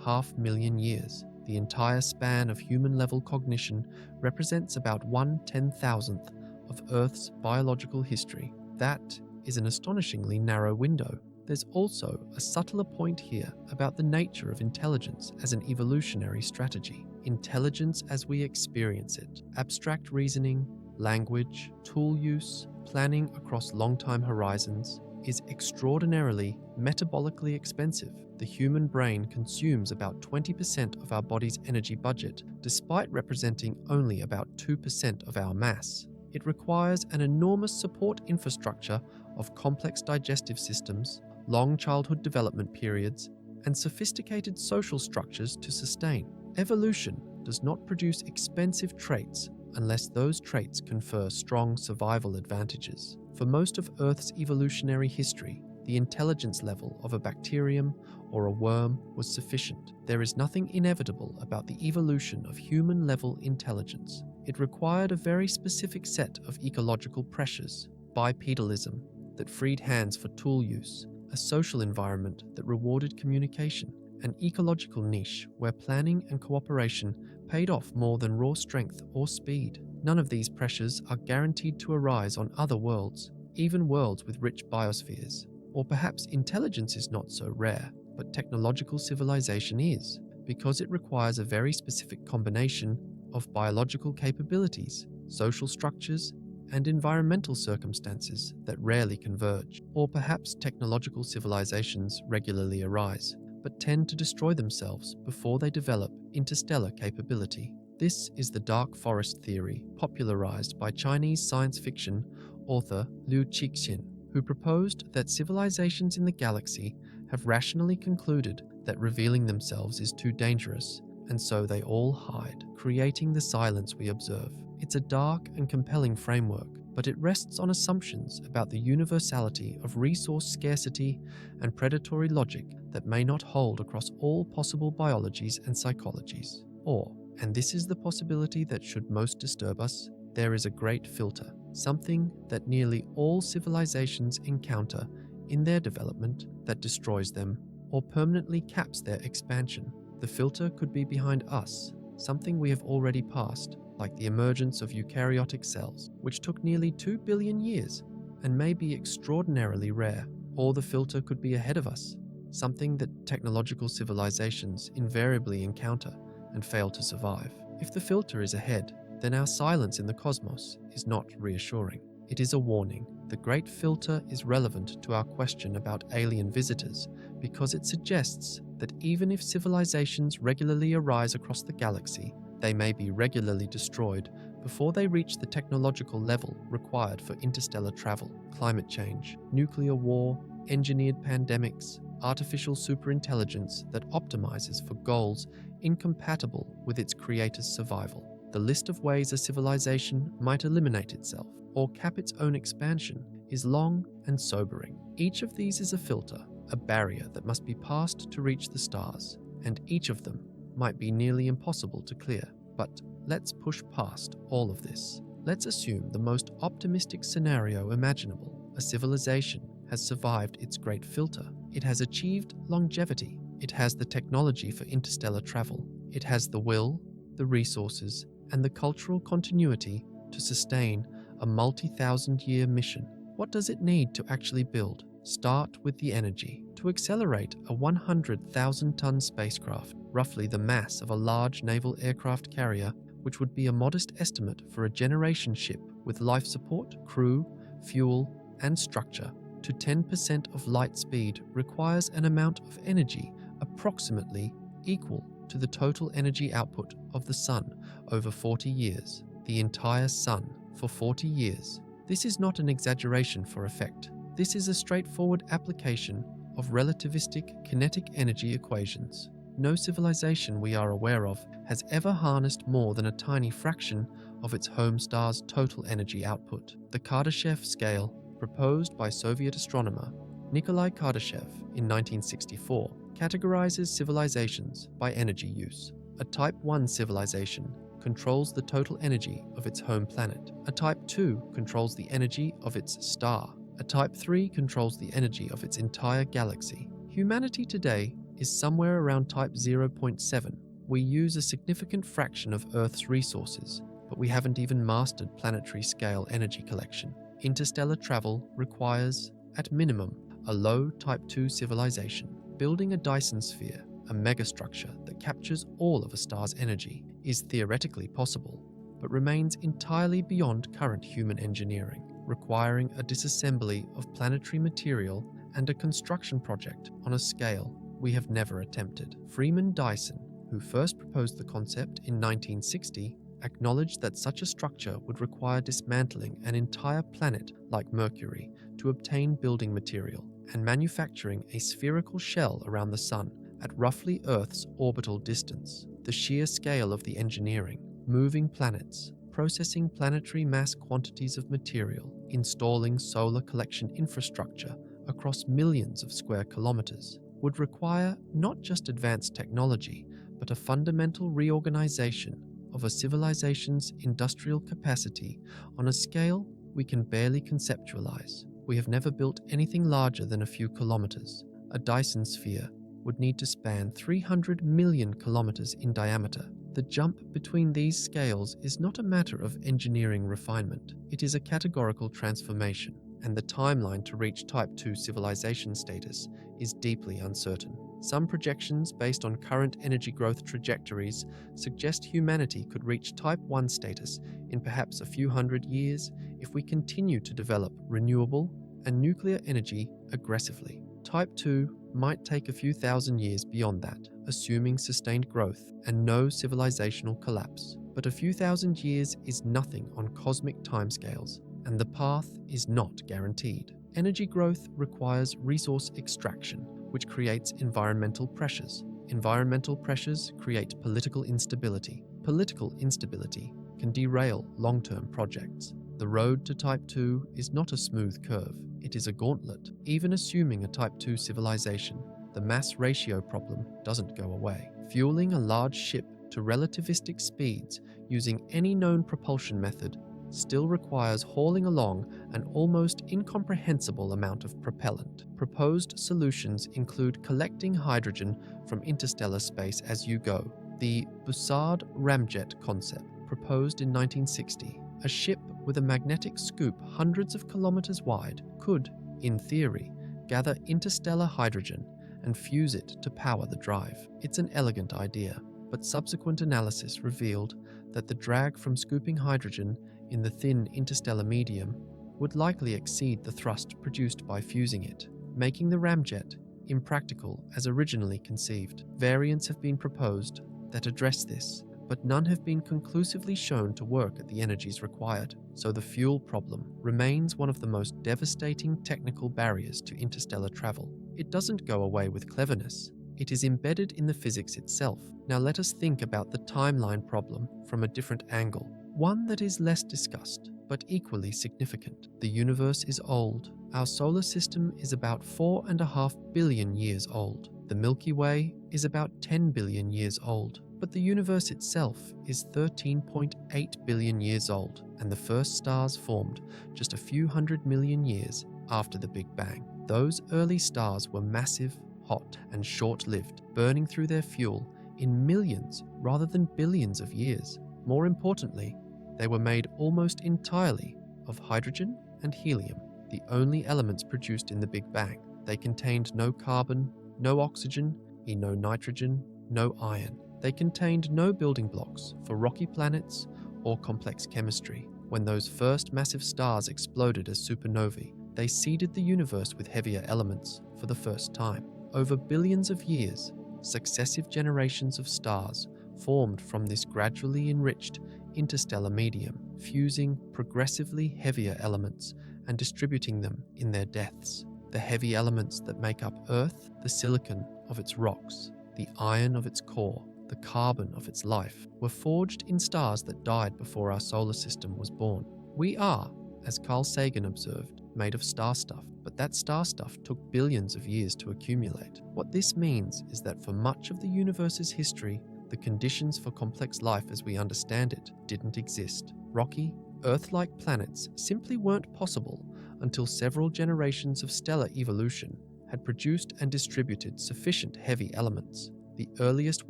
500,000 years. The entire span of human-level cognition represents about 1/10,000th of Earth's biological history. That is an astonishingly narrow window. There's also a subtler point here about the nature of intelligence as an evolutionary strategy. Intelligence as we experience it, abstract reasoning, language, tool use, planning across long-time horizons, is extraordinarily metabolically expensive. The human brain consumes about 20% of our body's energy budget, despite representing only about 2% of our mass. It requires an enormous support infrastructure of complex digestive systems, long childhood development periods, and sophisticated social structures to sustain. Evolution does not produce expensive traits unless those traits confer strong survival advantages. For most of Earth's evolutionary history, the intelligence level of a bacterium or a worm was sufficient. There is nothing inevitable about the evolution of human-level intelligence. It required a very specific set of ecological pressures: bipedalism that freed hands for tool use, a social environment that rewarded communication, an ecological niche where planning and cooperation paid off more than raw strength or speed. None of these pressures are guaranteed to arise on other worlds, even worlds with rich biospheres. Or perhaps intelligence is not so rare, but technological civilization is, because it requires a very specific combination of biological capabilities, social structures, and environmental circumstances that rarely converge. Or perhaps technological civilizations regularly arise, but tend to destroy themselves before they develop interstellar capability. This is the dark forest theory popularized by Chinese science fiction author Liu Cixin, who proposed that civilizations in the galaxy have rationally concluded that revealing themselves is too dangerous, and so they all hide, creating the silence we observe. It's a dark and compelling framework, but it rests on assumptions about the universality of resource scarcity and predatory logic that may not hold across all possible biologies and psychologies. Or, and this is the possibility that should most disturb us, there is a great filter, something that nearly all civilizations encounter in their development that destroys them or permanently caps their expansion. The filter could be behind us, something we have already passed, like the emergence of eukaryotic cells, which took nearly 2 billion years and may be extraordinarily rare. Or the filter could be ahead of us, something that technological civilizations invariably encounter and fail to survive. If the filter is ahead, then our silence in the cosmos is not reassuring. It is a warning. The great filter is relevant to our question about alien visitors because it suggests that even if civilizations regularly arise across the galaxy, they may be regularly destroyed before they reach the technological level required for interstellar travel. Climate change, nuclear war, engineered pandemics, artificial superintelligence that optimizes for goals incompatible with its creator's survival. The list of ways a civilization might eliminate itself or cap its own expansion is long and sobering. Each of these is a filter, a barrier that must be passed to reach the stars, and each of them might be nearly impossible to clear. But let's push past all of this. Let's assume the most optimistic scenario imaginable. A civilization has survived its great filter. It has achieved longevity. It has the technology for interstellar travel. It has the will, the resources, and the cultural continuity to sustain a multi-thousand-year mission. What does it need to actually build? Start with the energy. To accelerate a 100,000-ton spacecraft, roughly the mass of a large naval aircraft carrier, which would be a modest estimate for a generation ship with life support, crew, fuel, and structure, to 10% of light speed requires an amount of energy approximately equal to the total energy output of the Sun over 40 years. The entire Sun for 40 years. This is not an exaggeration for effect. This is a straightforward application of relativistic kinetic energy equations. No civilization we are aware of has ever harnessed more than a tiny fraction of its home star's total energy output. The Kardashev scale, proposed by Soviet astronomer Nikolai Kardashev in 1964, categorizes civilizations by energy use. A Type 1 civilization controls the total energy of its home planet. A Type 2 controls the energy of its star. A Type 3 controls the energy of its entire galaxy. Humanity today is somewhere around Type 0.7. We use a significant fraction of Earth's resources, but we haven't even mastered planetary-scale energy collection. Interstellar travel requires, at minimum, a low Type 2 civilization. Building a Dyson sphere, a megastructure that captures all of a star's energy, is theoretically possible, but remains entirely beyond current human engineering, requiring a disassembly of planetary material and a construction project on a scale we have never attempted. Freeman Dyson, who first proposed the concept in 1960, acknowledged that such a structure would require dismantling an entire planet like Mercury to obtain building material and manufacturing a spherical shell around the Sun at roughly Earth's orbital distance. The sheer scale of the engineering, moving planets, processing planetary mass quantities of material, installing solar collection infrastructure across millions of square kilometers, would require not just advanced technology, but a fundamental reorganization of a civilization's industrial capacity on a scale we can barely conceptualize. We have never built anything larger than a few kilometers. A Dyson sphere would need to span 300 million kilometers in diameter. The jump between these scales is not a matter of engineering refinement. It is a categorical transformation, and the timeline to reach Type 2 civilization status is deeply uncertain. Some projections based on current energy growth trajectories suggest humanity could reach Type 1 status in perhaps a few hundred years if we continue to develop renewable and nuclear energy aggressively. Type 2 might take a few thousand years beyond that, assuming sustained growth and no civilizational collapse. But a few thousand years is nothing on cosmic timescales, and the path is not guaranteed. Energy growth requires resource extraction, which creates environmental pressures. Environmental pressures create political instability. Political instability can derail long-term projects. The road to Type 2 is not a smooth curve. It is a gauntlet. Even assuming a Type 2 civilization, the mass ratio problem doesn't go away. Fueling a large ship to relativistic speeds using any known propulsion method still requires hauling along an almost incomprehensible amount of propellant. Proposed solutions include collecting hydrogen from interstellar space as you go. The Bussard ramjet concept, proposed in 1960, a ship with a magnetic scoop hundreds of kilometers wide, could, in theory, gather interstellar hydrogen and fuse it to power the drive. It's an elegant idea, but subsequent analysis revealed that the drag from scooping hydrogen in the thin interstellar medium would likely exceed the thrust produced by fusing it, making the ramjet impractical as originally conceived. Variants have been proposed that address this, but none have been conclusively shown to work at the energies required, so the fuel problem remains one of the most devastating technical barriers to interstellar travel. It doesn't go away with cleverness. It is embedded in the physics itself. Now let us think about the timeline problem from a different angle, one that is less discussed, but equally significant. The universe is old. Our solar system is about 4.5 billion years old. The Milky Way is about 10 billion years old. But the universe itself is 13.8 billion years old, and the first stars formed just a few hundred million years after the Big Bang. Those early stars were massive, hot, and short-lived, burning through their fuel in millions rather than billions of years. More importantly, they were made almost entirely of hydrogen and helium, the only elements produced in the Big Bang. They contained no carbon, no oxygen, no nitrogen, no iron. They contained no building blocks for rocky planets or complex chemistry. When those first massive stars exploded as supernovae, they seeded the universe with heavier elements for the first time. Over billions of years, successive generations of stars formed from this gradually enriched interstellar medium, fusing progressively heavier elements and distributing them in their deaths. The heavy elements that make up Earth, the silicon of its rocks, the iron of its core, the carbon of its life, were forged in stars that died before our solar system was born. We are, as Carl Sagan observed, made of star stuff, but that star stuff took billions of years to accumulate. What this means is that for much of the universe's history, the conditions for complex life as we understand it didn't exist. Rocky, Earth-like planets simply weren't possible until several generations of stellar evolution had produced and distributed sufficient heavy elements. The earliest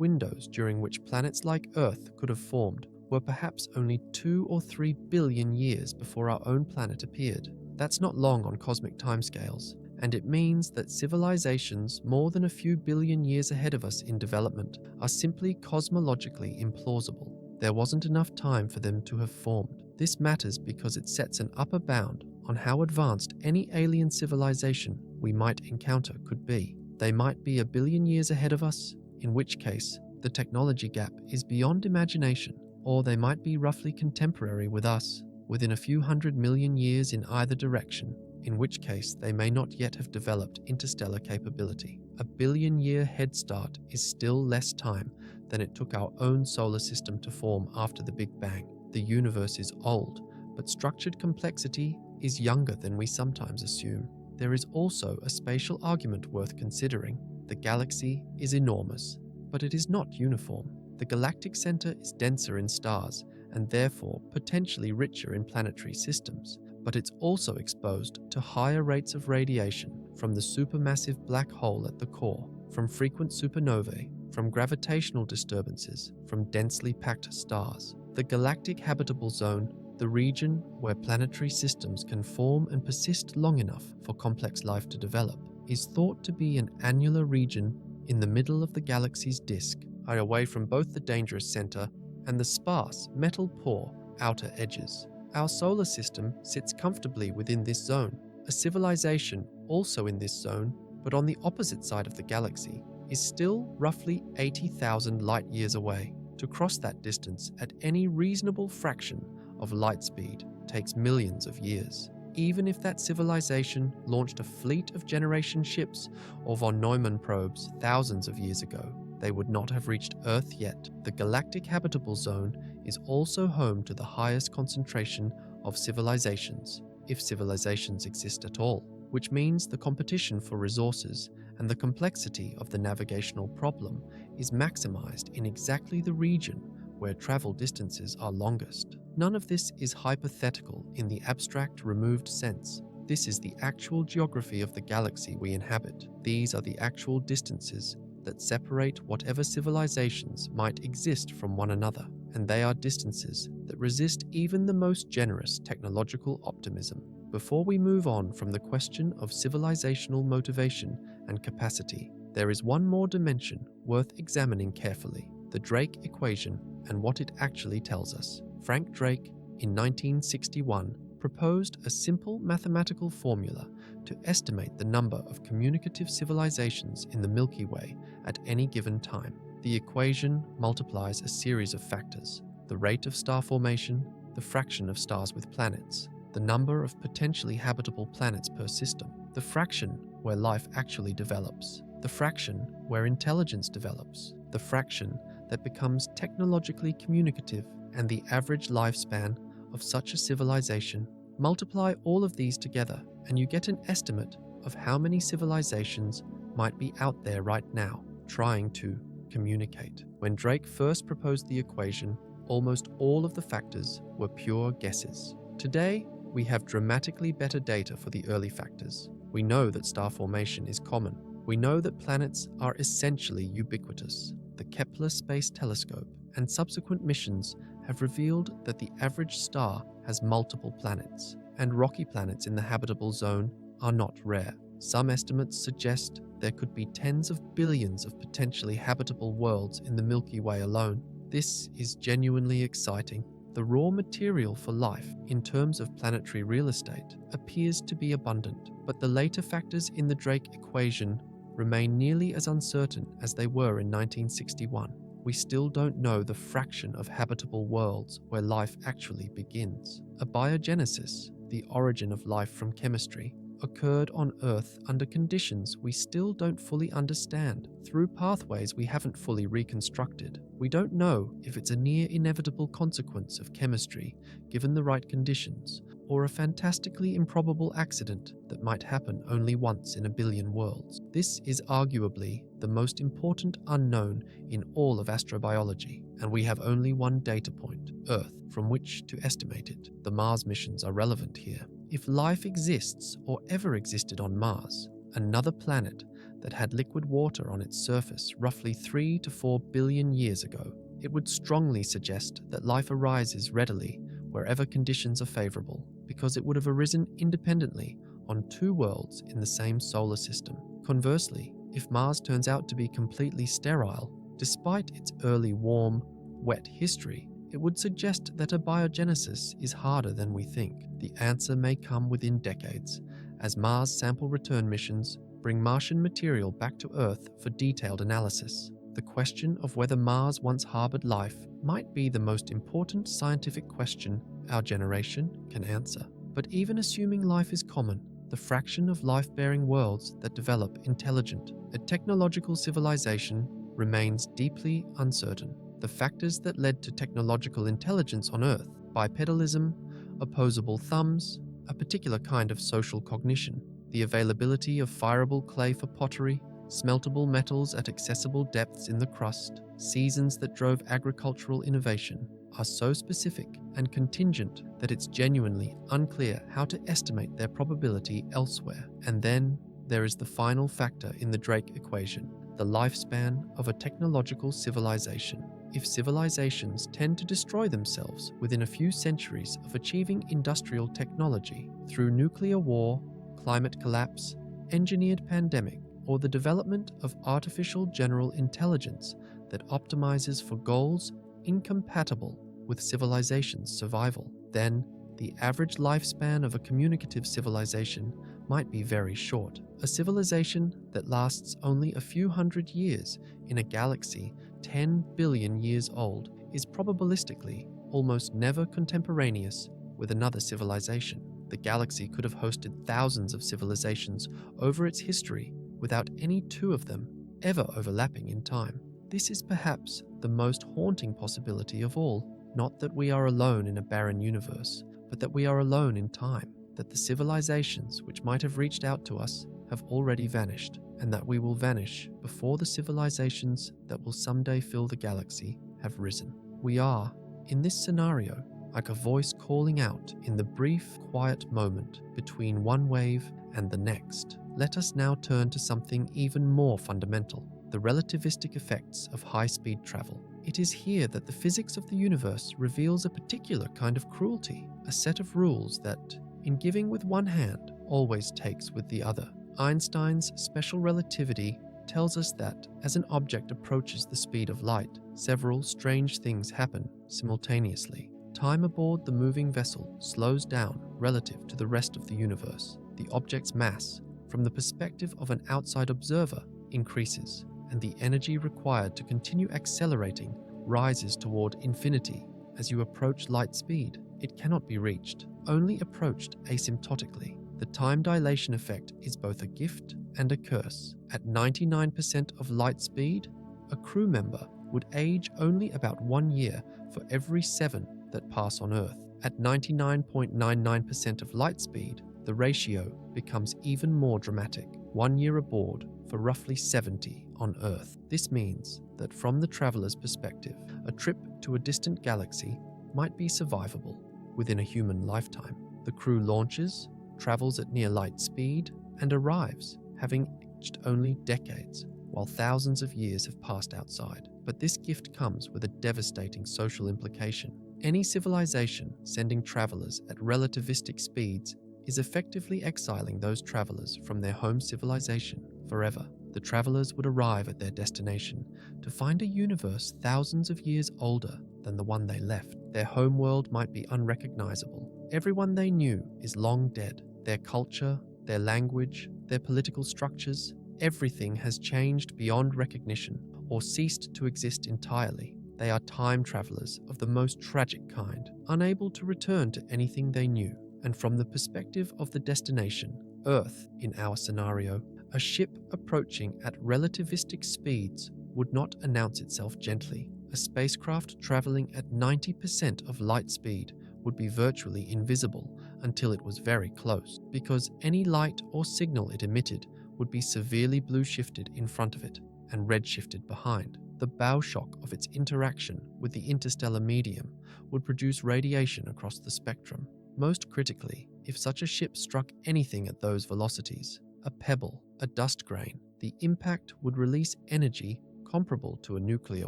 windows during which planets like Earth could have formed were perhaps only 2 or 3 billion years before our own planet appeared. That's not long on cosmic timescales, and it means that civilizations more than a few billion years ahead of us in development are simply cosmologically implausible. There wasn't enough time for them to have formed. This matters because it sets an upper bound on how advanced any alien civilization we might encounter could be. They might be a billion years ahead of us, in which case the technology gap is beyond imagination, or they might be roughly contemporary with us, within a few 100 million years in either direction, in which case they may not yet have developed interstellar capability. A billion-year head start is still less time than it took our own solar system to form after the Big Bang. The universe is old, but structured complexity is younger than we sometimes assume. There is also a spatial argument worth considering. The galaxy is enormous, but it is not uniform. The galactic center is denser in stars and therefore potentially richer in planetary systems, but it's also exposed to higher rates of radiation from the supermassive black hole at the core, from frequent supernovae, from gravitational disturbances, from densely packed stars. The galactic habitable zone, the region where planetary systems can form and persist long enough for complex life to develop, is thought to be an annular region in the middle of the galaxy's disk, away from both the dangerous center and the sparse, metal-poor outer edges. Our solar system sits comfortably within this zone. A civilization also in this zone, but on the opposite side of the galaxy, is still roughly 80,000 light-years away. To cross that distance at any reasonable fraction of light speed takes millions of years. Even if that civilization launched a fleet of generation ships or von Neumann probes thousands of years ago, they would not have reached Earth yet. The galactic habitable zone is also home to the highest concentration of civilizations, if civilizations exist at all, which means the competition for resources and the complexity of the navigational problem is maximized in exactly the region where travel distances are longest. None of this is hypothetical in the abstract, removed sense. This is the actual geography of the galaxy we inhabit. These are the actual distances that separate whatever civilizations might exist from one another, and they are distances that resist even the most generous technological optimism. Before we move on from the question of civilizational motivation and capacity, there is one more dimension worth examining carefully: the Drake equation and what it actually tells us. Frank Drake, in 1961, proposed a simple mathematical formula to estimate the number of communicative civilizations in the Milky Way at any given time. The equation multiplies a series of factors: the rate of star formation, the fraction of stars with planets, the number of potentially habitable planets per system, the fraction where life actually develops, the fraction where intelligence develops, the fraction that becomes technologically communicative, and the average lifespan of such a civilization. Multiply all of these together, and you get an estimate of how many civilizations might be out there right now trying to communicate. When Drake first proposed the equation, almost all of the factors were pure guesses. Today, we have dramatically better data for the early factors. We know that star formation is common. We know that planets are essentially ubiquitous. The Kepler Space Telescope and subsequent missions have revealed that the average star has multiple planets, and rocky planets in the habitable zone are not rare. Some estimates suggest there could be tens of billions of potentially habitable worlds in the Milky Way alone. This is genuinely exciting. The raw material for life, in terms of planetary real estate, appears to be abundant, but the later factors in the Drake equation remain nearly as uncertain as they were in 1961. We still don't know the fraction of habitable worlds where life actually begins. Abiogenesis, the origin of life from chemistry, occurred on Earth under conditions we still don't fully understand, through pathways we haven't fully reconstructed. We don't know if it's a near inevitable consequence of chemistry given the right conditions, or a fantastically improbable accident that might happen only once in a billion worlds. This is arguably the most important unknown in all of astrobiology, and we have only one data point, Earth, from which to estimate it. The Mars missions are relevant here. If life exists or ever existed on Mars, another planet that had liquid water on its surface roughly 3 to 4 billion years ago, it would strongly suggest that life arises readily wherever conditions are favorable, because it would have arisen independently on two worlds in the same solar system. Conversely, if Mars turns out to be completely sterile, despite its early warm, wet history, it would suggest that abiogenesis is harder than we think. The answer may come within decades, as Mars sample return missions bring Martian material back to Earth for detailed analysis. The question of whether Mars once harbored life might be the most important scientific question our generation can answer. But even assuming life is common, the fraction of life-bearing worlds that develop intelligent, a technological civilization remains deeply uncertain. The factors that led to technological intelligence on Earth, bipedalism, opposable thumbs, a particular kind of social cognition, the availability of fireable clay for pottery, smeltable metals at accessible depths in the crust, seasons that drove agricultural innovation, are so specific and contingent that it's genuinely unclear how to estimate their probability elsewhere. And then there is the final factor in the Drake equation, the lifespan of a technological civilization. If civilizations tend to destroy themselves within a few centuries of achieving industrial technology through nuclear war, climate collapse, engineered pandemic, or the development of artificial general intelligence that optimizes for goals incompatible with civilization's survival, then the average lifespan of a communicative civilization might be very short. A civilization that lasts only a few hundred years in a galaxy 10 billion years old is probabilistically almost never contemporaneous with another civilization. The galaxy could have hosted thousands of civilizations over its history without any two of them ever overlapping in time. This is perhaps the most haunting possibility of all, not that we are alone in a barren universe, but that we are alone in time, that the civilizations which might have reached out to us have already vanished, and that we will vanish before the civilizations that will someday fill the galaxy have risen. We are, in this scenario, like a voice calling out in the brief, quiet moment between one wave and the next. Let us now turn to something even more fundamental, the relativistic effects of high-speed travel. It is here that the physics of the universe reveals a particular kind of cruelty, a set of rules that, in giving with one hand, always takes with the other. Einstein's special relativity tells us that, as an object approaches the speed of light, several strange things happen simultaneously. Time aboard the moving vessel slows down relative to the rest of the universe. The object's mass, from the perspective of an outside observer, increases, and the energy required to continue accelerating rises toward infinity. As you approach light speed, it cannot be reached, only approached asymptotically. The time dilation effect is both a gift and a curse. At 99% of light speed, a crew member would age only about 1 year for every 7 that pass on Earth. At 99.99% of light speed, the ratio becomes even more dramatic, 1 year aboard for roughly 70 on Earth. This means that from the traveler's perspective, a trip to a distant galaxy might be survivable within a human lifetime. The crew launches, travels at near light speed, and arrives, having aged only decades, while thousands of years have passed outside. But this gift comes with a devastating social implication. Any civilization sending travelers at relativistic speeds is effectively exiling those travelers from their home civilization forever. The travelers would arrive at their destination to find a universe thousands of years older than the one they left. Their homeworld might be unrecognizable. Everyone they knew is long dead. Their culture, their language, their political structures, everything has changed beyond recognition or ceased to exist entirely. They are time travelers of the most tragic kind, unable to return to anything they knew. And from the perspective of the destination, Earth in our scenario, a ship approaching at relativistic speeds would not announce itself gently. A spacecraft traveling at 90% of light speed would be virtually invisible until it was very close, because any light or signal it emitted would be severely blue shifted in front of it and red shifted behind. The bow shock of its interaction with the interstellar medium would produce radiation across the spectrum. Most critically, if such a ship struck anything at those velocities, a pebble, a dust grain, the impact would release energy comparable to a nuclear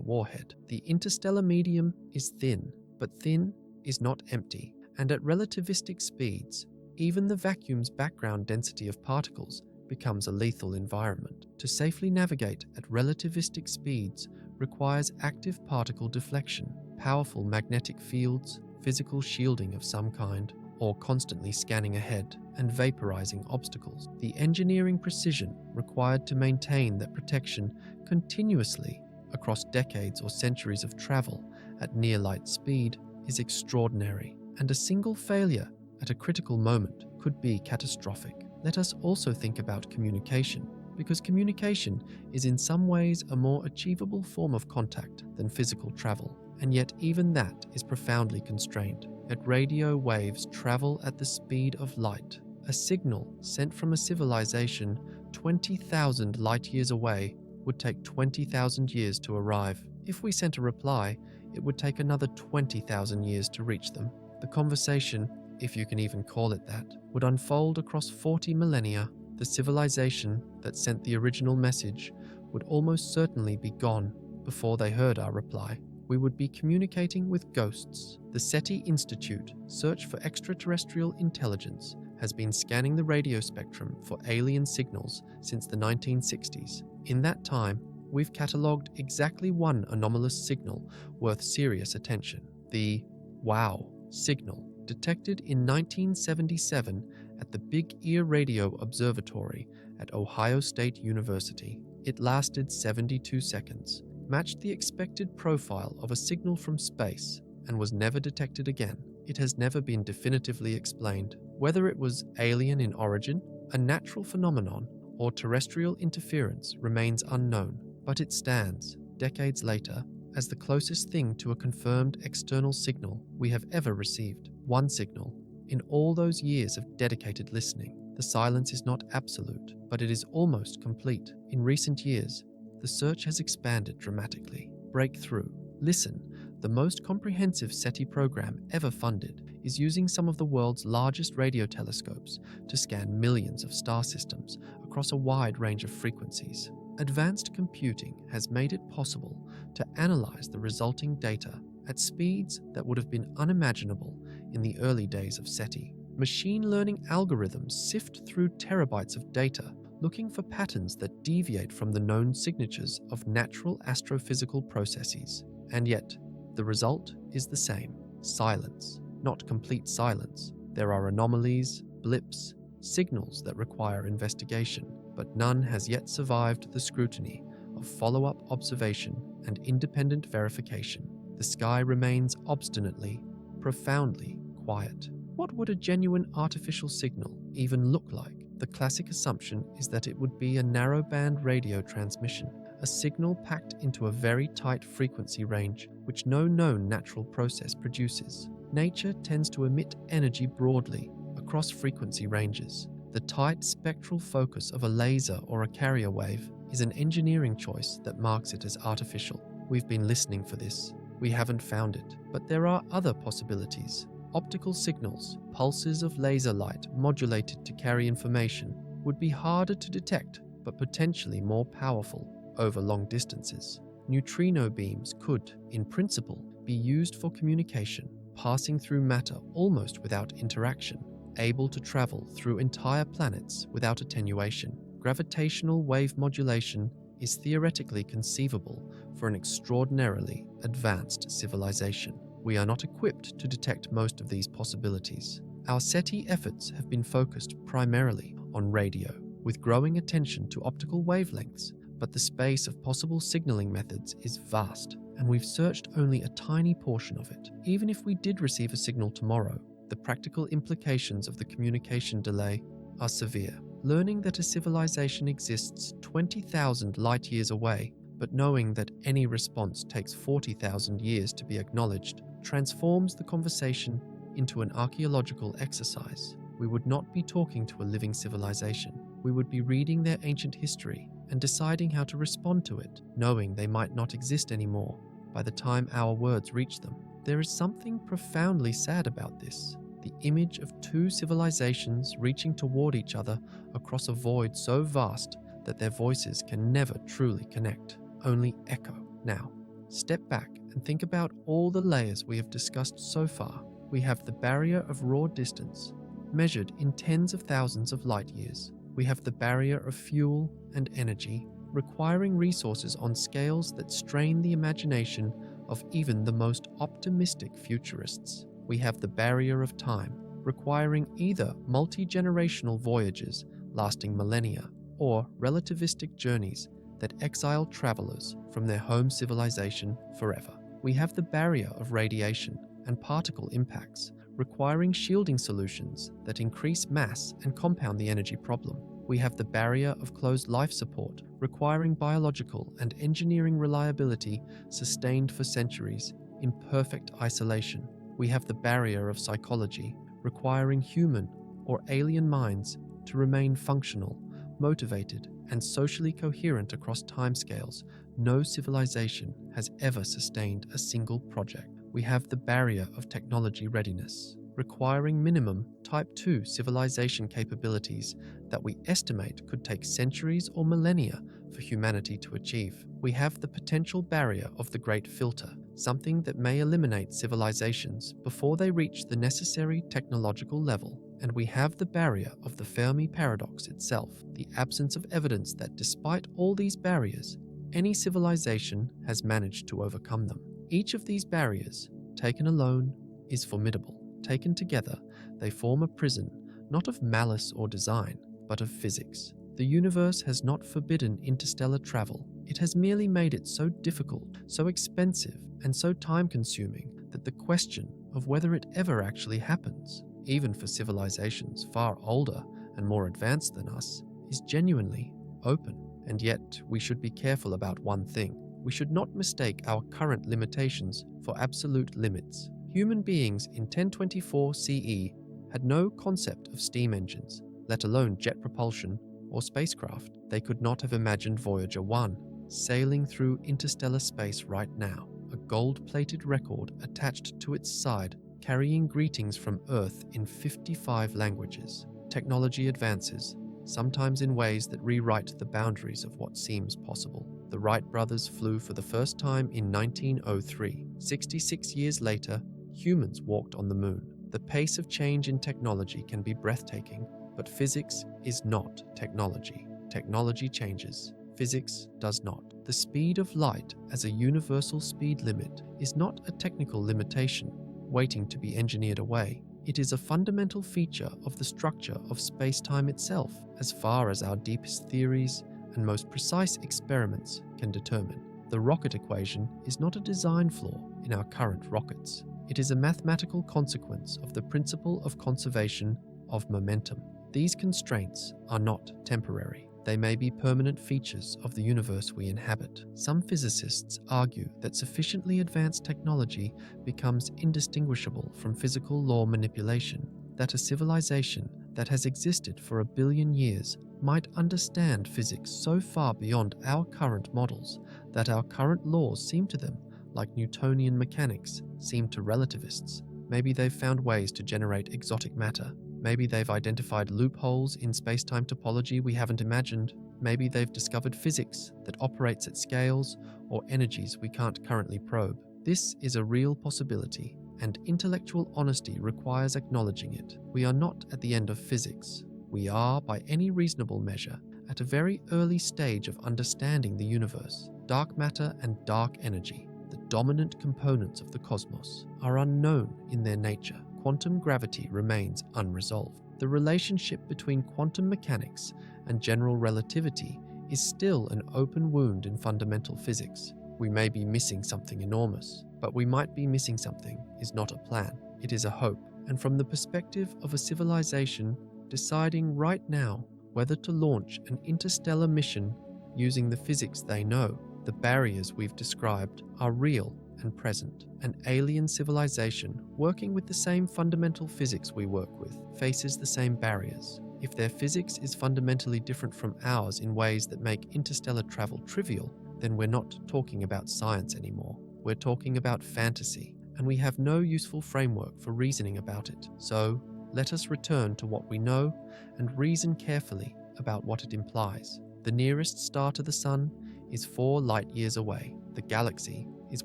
warhead. The interstellar medium is thin, but thin is not empty, and at relativistic speeds, even the vacuum's background density of particles becomes a lethal environment. To safely navigate at relativistic speeds requires active particle deflection, powerful magnetic fields, physical shielding of some kind, or constantly scanning ahead and vaporizing obstacles. The engineering precision required to maintain that protection continuously across decades or centuries of travel at near light speed is extraordinary, and a single failure at a critical moment could be catastrophic. Let us also think about communication, because communication is in some ways a more achievable form of contact than physical travel, and yet even that is profoundly constrained. Yet radio waves travel at the speed of light. A signal sent from a civilization 20,000 light-years away would take 20,000 years to arrive. If we sent a reply, it would take another 20,000 years to reach them. The conversation, if you can even call it that, would unfold across 40 millennia. The civilization that sent the original message would almost certainly be gone before they heard our reply. We would be communicating with ghosts. The SETI Institute Search for Extraterrestrial Intelligence has been scanning the radio spectrum for alien signals since the 1960s. In that time, we've catalogued exactly one anomalous signal worth serious attention: the WOW signal, detected in 1977 at the Big Ear Radio Observatory at Ohio State University. It lasted 72 seconds, matched the expected profile of a signal from space, and was never detected again. It has never been definitively explained. Whether it was alien in origin, a natural phenomenon, or terrestrial interference remains unknown, but it stands, decades later, as the closest thing to a confirmed external signal we have ever received. One signal in all those years of dedicated listening. The silence is not absolute, but it is almost complete. In recent years, the search has expanded dramatically. Breakthrough. Listen, the most comprehensive SETI program ever funded, is using some of the world's largest radio telescopes to scan millions of star systems across a wide range of frequencies. Advanced computing has made it possible to analyze the resulting data at speeds that would have been unimaginable in the early days of SETI. Machine learning algorithms sift through terabytes of data, looking for patterns that deviate from the known signatures of natural astrophysical processes. And yet, the result is the same: silence. Not complete silence. There are anomalies, blips, signals that require investigation, but none has yet survived the scrutiny of follow-up observation and independent verification. The sky remains obstinately, profoundly quiet. What would a genuine artificial signal even look like? The classic assumption is that it would be a narrowband radio transmission, a signal packed into a very tight frequency range which no known natural process produces. Nature tends to emit energy broadly across frequency ranges. The tight spectral focus of a laser or a carrier wave is an engineering choice that marks it as artificial. We've been listening for this. We haven't found it, but there are other possibilities. Optical signals, pulses of laser light modulated to carry information, would be harder to detect but potentially more powerful over long distances. Neutrino beams could, in principle, be used for communication, passing through matter almost without interaction, able to travel through entire planets without attenuation. Gravitational wave modulation is theoretically conceivable for an extraordinarily advanced civilization. We are not equipped to detect most of these possibilities. Our SETI efforts have been focused primarily on radio, with growing attention to optical wavelengths, but the space of possible signaling methods is vast, and we've searched only a tiny portion of it. Even if we did receive a signal tomorrow, the practical implications of the communication delay are severe. Learning that a civilization exists 20,000 light-years away, but knowing that any response takes 40,000 years to be acknowledged, transforms the conversation into an archaeological exercise, we would not be talking to a living civilization. We would be reading their ancient history and deciding how to respond to it, knowing they might not exist anymore by the time our words reach them. There is something profoundly sad about this. The image of two civilizations reaching toward each other across a void so vast that their voices can never truly connect, only echo. Now, step back and think about all the layers we have discussed so far. We have the barrier of raw distance, measured in tens of thousands of light years. We have the barrier of fuel and energy, requiring resources on scales that strain the imagination of even the most optimistic futurists. We have the barrier of time, requiring either multi-generational voyages lasting millennia or relativistic journeys that exile travelers from their home civilization forever. We have the barrier of radiation and particle impacts, requiring shielding solutions that increase mass and compound the energy problem. We have the barrier of closed life support, requiring biological and engineering reliability sustained for centuries in perfect isolation. We have the barrier of psychology, requiring human or alien minds to remain functional, motivated, and socially coherent across timescales no civilization has ever sustained a single project. We have the barrier of technology readiness, requiring minimum Type 2 civilization capabilities that we estimate could take centuries or millennia for humanity to achieve. We have the potential barrier of the Great Filter, something that may eliminate civilizations before they reach the necessary technological level. And we have the barrier of the Fermi Paradox itself, the absence of evidence that despite all these barriers, any civilization has managed to overcome them. Each of these barriers, taken alone, is formidable. Taken together, they form a prison, not of malice or design, but of physics. The universe has not forbidden interstellar travel. It has merely made it so difficult, so expensive, and so time-consuming that the question of whether it ever actually happens, even for civilizations far older and more advanced than us, is genuinely open. And yet, we should be careful about one thing. We should not mistake our current limitations for absolute limits. Human beings in 1024 CE had no concept of steam engines, let alone jet propulsion or spacecraft. They could not have imagined Voyager 1 sailing through interstellar space right now, a gold-plated record attached to its side carrying greetings from Earth in 55 languages. Technology advances, sometimes in ways that rewrite the boundaries of what seems possible. The Wright brothers flew for the first time in 1903. 66 years later, humans walked on the moon. The pace of change in technology can be breathtaking, but physics is not technology. Technology changes. Physics does not. The speed of light as a universal speed limit is not a technical limitation waiting to be engineered away. It is a fundamental feature of the structure of space-time itself, as far as our deepest theories and most precise experiments can determine. The rocket equation is not a design flaw in our current rockets. It is a mathematical consequence of the principle of conservation of momentum. These constraints are not temporary. They may be permanent features of the universe we inhabit. Some physicists argue that sufficiently advanced technology becomes indistinguishable from physical law manipulation, that a civilization that has existed for 1 billion years might understand physics so far beyond our current models that our current laws seem to them like Newtonian mechanics seem to relativists. Maybe they've found ways to generate exotic matter. Maybe they've identified loopholes in space-time topology we haven't imagined. Maybe they've discovered physics that operates at scales or energies we can't currently probe. This is a real possibility, and intellectual honesty requires acknowledging it. We are not at the end of physics. We are, by any reasonable measure, at a very early stage of understanding the universe. Dark matter and dark energy, the dominant components of the cosmos, are unknown in their nature. Quantum gravity remains unresolved. The relationship between quantum mechanics and general relativity is still an open wound in fundamental physics. We may be missing something enormous, but we might be missing something is not a plan. It is a hope. And from the perspective of a civilization deciding right now whether to launch an interstellar mission using the physics they know, the barriers we've described are real and present. An alien civilization, working with the same fundamental physics we work with, faces the same barriers. If their physics is fundamentally different from ours in ways that make interstellar travel trivial, then we're not talking about science anymore. We're talking about fantasy, and we have no useful framework for reasoning about it. So, let us return to what we know and reason carefully about what it implies. The nearest star to the Sun is 4 light-years away. The galaxy is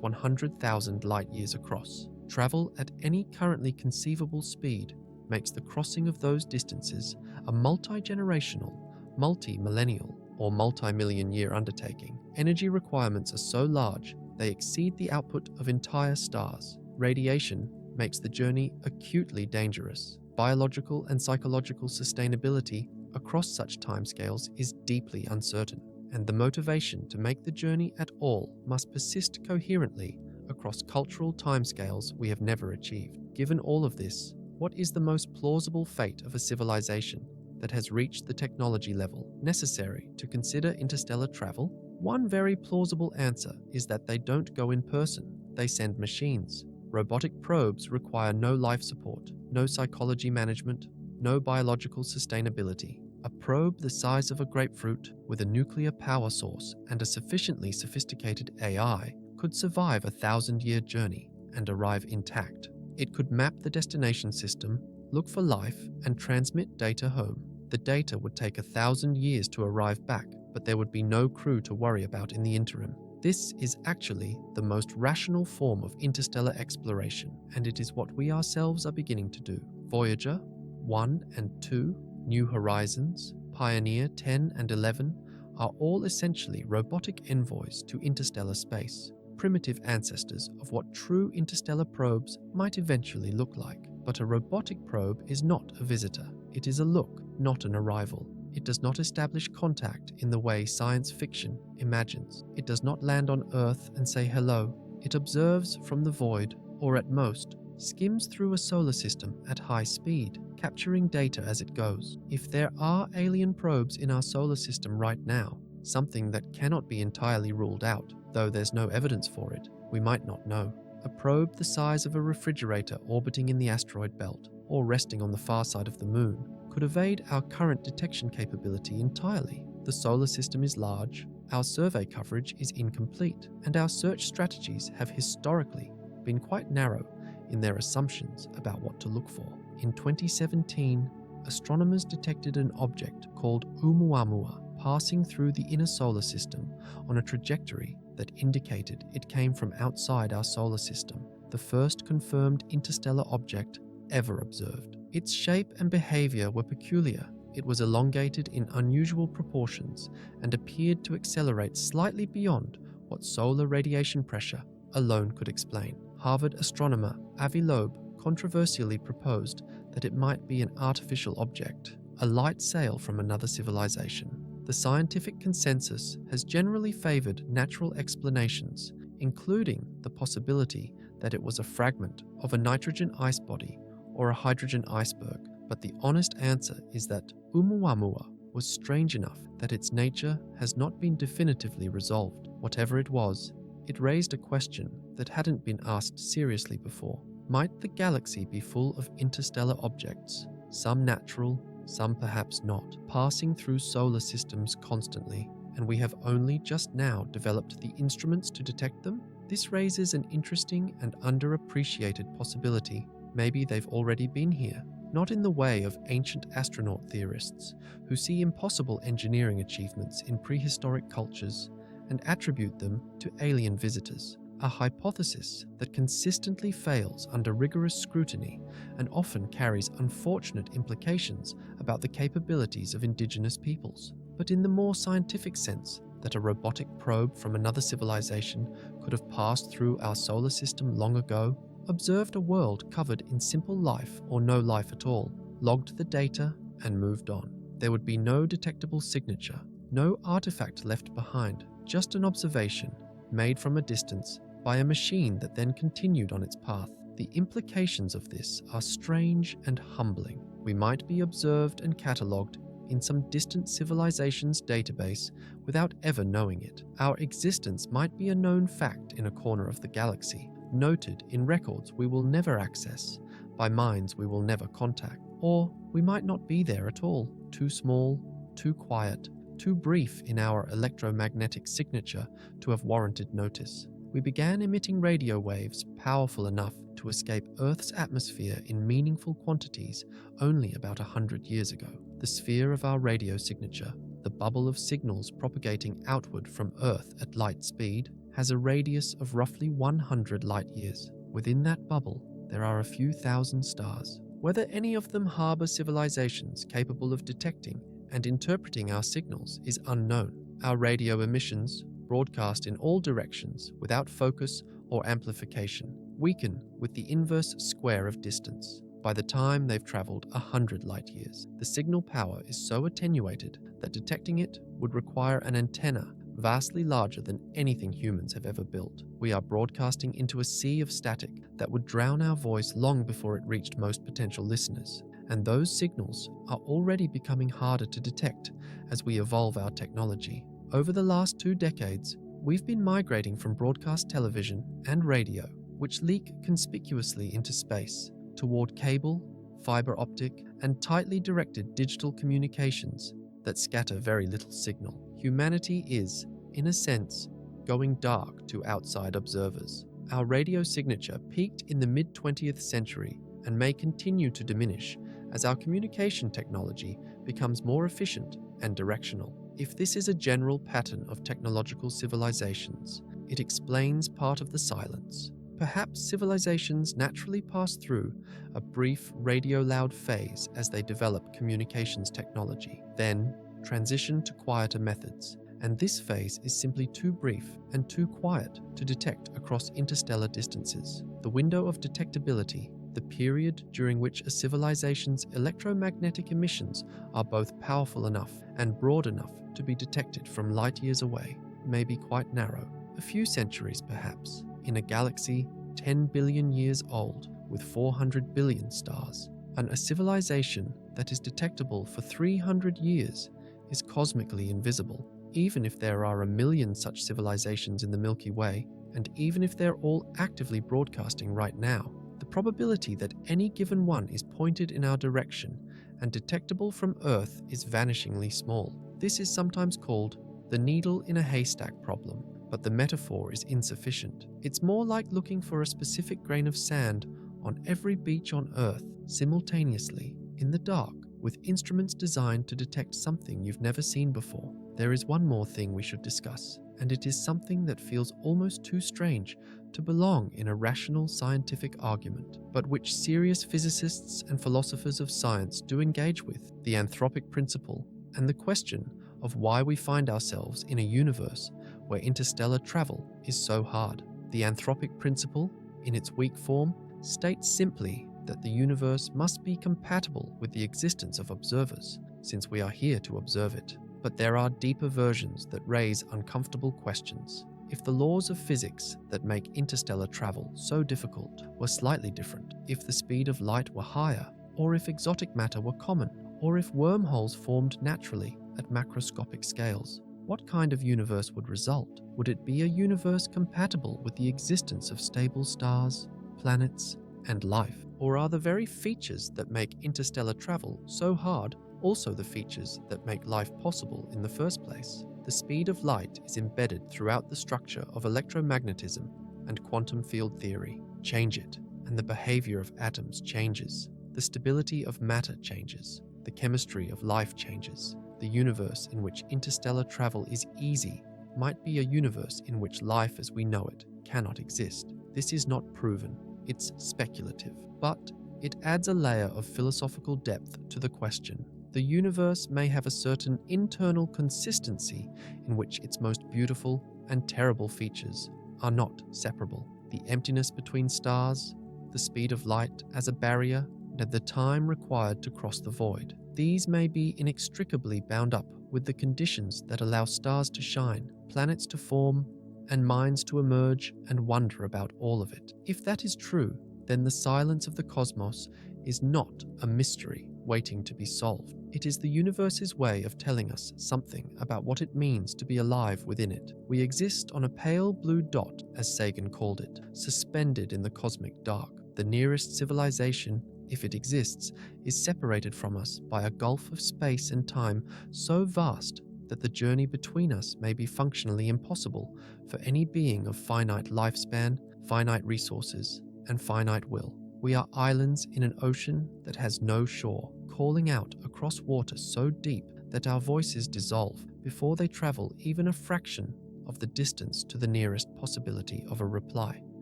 100,000 light-years across. Travel at any currently conceivable speed makes the crossing of those distances a multi-generational, multi-millennial, or multi-million-year undertaking. Energy requirements are so large they exceed the output of entire stars. Radiation makes the journey acutely dangerous. Biological and psychological sustainability across such timescales is deeply uncertain, and the motivation to make the journey at all must persist coherently across cultural timescales we have never achieved. Given all of this, what is the most plausible fate of a civilization that has reached the technology level necessary to consider interstellar travel? One very plausible answer is that they don't go in person, they send machines. Robotic probes require no life support, no psychology management, no biological sustainability. A probe the size of a grapefruit with a nuclear power source and a sufficiently sophisticated AI could survive a 1,000-year journey and arrive intact. It could map the destination system, look for life, and transmit data home. The data would take 1,000 years to arrive back, but there would be no crew to worry about in the interim. This is actually the most rational form of interstellar exploration, and it is what we ourselves are beginning to do. Voyager 1 and 2, New Horizons, Pioneer 10 and 11 are all essentially robotic envoys to interstellar space, primitive ancestors of what true interstellar probes might eventually look like. But a robotic probe is not a visitor. It is a look, not an arrival. It does not establish contact in the way science fiction imagines. It does not land on Earth and say hello. It observes from the void, or at most, skims through a solar system at high speed, capturing data as it goes. If there are alien probes in our solar system right now, something that cannot be entirely ruled out, though there's no evidence for it, we might not know. A probe the size of a refrigerator orbiting in the asteroid belt, or resting on the far side of the moon, could evade our current detection capability entirely. The solar system is large, our survey coverage is incomplete, and our search strategies have historically been quite narrow in their assumptions about what to look for. In 2017, astronomers detected an object called Oumuamua passing through the inner solar system on a trajectory that indicated it came from outside our solar system, the first confirmed interstellar object ever observed. Its shape and behavior were peculiar. It was elongated in unusual proportions and appeared to accelerate slightly beyond what solar radiation pressure alone could explain. Harvard astronomer Avi Loeb controversially proposed that it might be an artificial object, a light sail from another civilization. The scientific consensus has generally favored natural explanations, including the possibility that it was a fragment of a nitrogen ice body or a hydrogen iceberg, but the honest answer is that Oumuamua was strange enough that its nature has not been definitively resolved. Whatever it was, it raised a question that hadn't been asked seriously before. Might the galaxy be full of interstellar objects, some natural, some perhaps not, passing through solar systems constantly, and we have only just now developed the instruments to detect them? This raises an interesting and underappreciated possibility. Maybe they've already been here, not in the way of ancient astronaut theorists who see impossible engineering achievements in prehistoric cultures and attribute them to alien visitors, a hypothesis that consistently fails under rigorous scrutiny and often carries unfortunate implications about the capabilities of indigenous peoples. But in the more scientific sense, that a robotic probe from another civilization could have passed through our solar system long ago, observed a world covered in simple life or no life at all, logged the data, and moved on. There would be no detectable signature, no artifact left behind, just an observation made from a distance by a machine that then continued on its path. The implications of this are strange and humbling. We might be observed and catalogued in some distant civilization's database without ever knowing it. Our existence might be a known fact in a corner of the galaxy, noted in records we will never access, by minds we will never contact. Or we might not be there at all, too small, too quiet, too brief in our electromagnetic signature to have warranted notice. We began emitting radio waves powerful enough to escape Earth's atmosphere in meaningful quantities only about 100 years ago. The sphere of our radio signature, the bubble of signals propagating outward from Earth at light speed, has a radius of roughly 100 light years. Within that bubble, there are a few thousand stars. Whether any of them harbor civilizations capable of detecting and interpreting our signals is unknown. Our radio emissions, broadcast in all directions without focus or amplification, weaken with the inverse square of distance. By the time they've traveled 100 light years, the signal power is so attenuated that detecting it would require an antenna vastly larger than anything humans have ever built. We are broadcasting into a sea of static that would drown our voice long before it reached most potential listeners. And those signals are already becoming harder to detect as we evolve our technology. Over the last 2 decades, we've been migrating from broadcast television and radio, which leak conspicuously into space, toward cable, fiber optic, and tightly directed digital communications that scatter very little signal. Humanity is, in a sense, going dark to outside observers. Our radio signature peaked in the mid-20th century and may continue to diminish as our communication technology becomes more efficient and directional. If this is a general pattern of technological civilizations, it explains part of the silence. Perhaps civilizations naturally pass through a brief radio-loud phase as they develop communications technology, then transition to quieter methods, and this phase is simply too brief and too quiet to detect across interstellar distances. The window of detectability, the period during which a civilization's electromagnetic emissions are both powerful enough and broad enough to be detected from light years away, may be quite narrow. A few centuries, perhaps, in a galaxy 10 billion years old with 400 billion stars. And a civilization that is detectable for 300 years is cosmically invisible. Even if there are 1 million such civilizations in the Milky Way, and even if they're all actively broadcasting right now, the probability that any given one is pointed in our direction and detectable from Earth is vanishingly small. This is sometimes called the needle in a haystack problem, but the metaphor is insufficient. It's more like looking for a specific grain of sand on every beach on Earth simultaneously, in the dark, with instruments designed to detect something you've never seen before. There is one more thing we should discuss, and it is something that feels almost too strange to belong in a rational scientific argument, but which serious physicists and philosophers of science do engage with: the anthropic principle and the question of why we find ourselves in a universe where interstellar travel is so hard. The anthropic principle, in its weak form, states simply that the universe must be compatible with the existence of observers, since we are here to observe it. But there are deeper versions that raise uncomfortable questions. If the laws of physics that make interstellar travel so difficult were slightly different, if the speed of light were higher, or if exotic matter were common, or if wormholes formed naturally at macroscopic scales, what kind of universe would result? Would it be a universe compatible with the existence of stable stars, planets, and life? Or are the very features that make interstellar travel so hard also the features that make life possible in the first place? The speed of light is embedded throughout the structure of electromagnetism and quantum field theory. Change it, and the behavior of atoms changes. The stability of matter changes. The chemistry of life changes. The universe in which interstellar travel is easy might be a universe in which life as we know it cannot exist. This is not proven. It's speculative, but it adds a layer of philosophical depth to the question. The universe may have a certain internal consistency in which its most beautiful and terrible features are not separable. The emptiness between stars, the speed of light as a barrier, and the time required to cross the void. These may be inextricably bound up with the conditions that allow stars to shine, planets to form, and minds to emerge and wonder about all of it. If that is true, then the silence of the cosmos is not a mystery waiting to be solved. It is the universe's way of telling us something about what it means to be alive within it. We exist on a pale blue dot, as Sagan called it, suspended in the cosmic dark. The nearest civilization, if it exists, is separated from us by a gulf of space and time so vast that the journey between us may be functionally impossible for any being of finite lifespan, finite resources, and finite will. We are islands in an ocean that has no shore, calling out across water so deep that our voices dissolve before they travel even a fraction of the distance to the nearest possibility of a reply.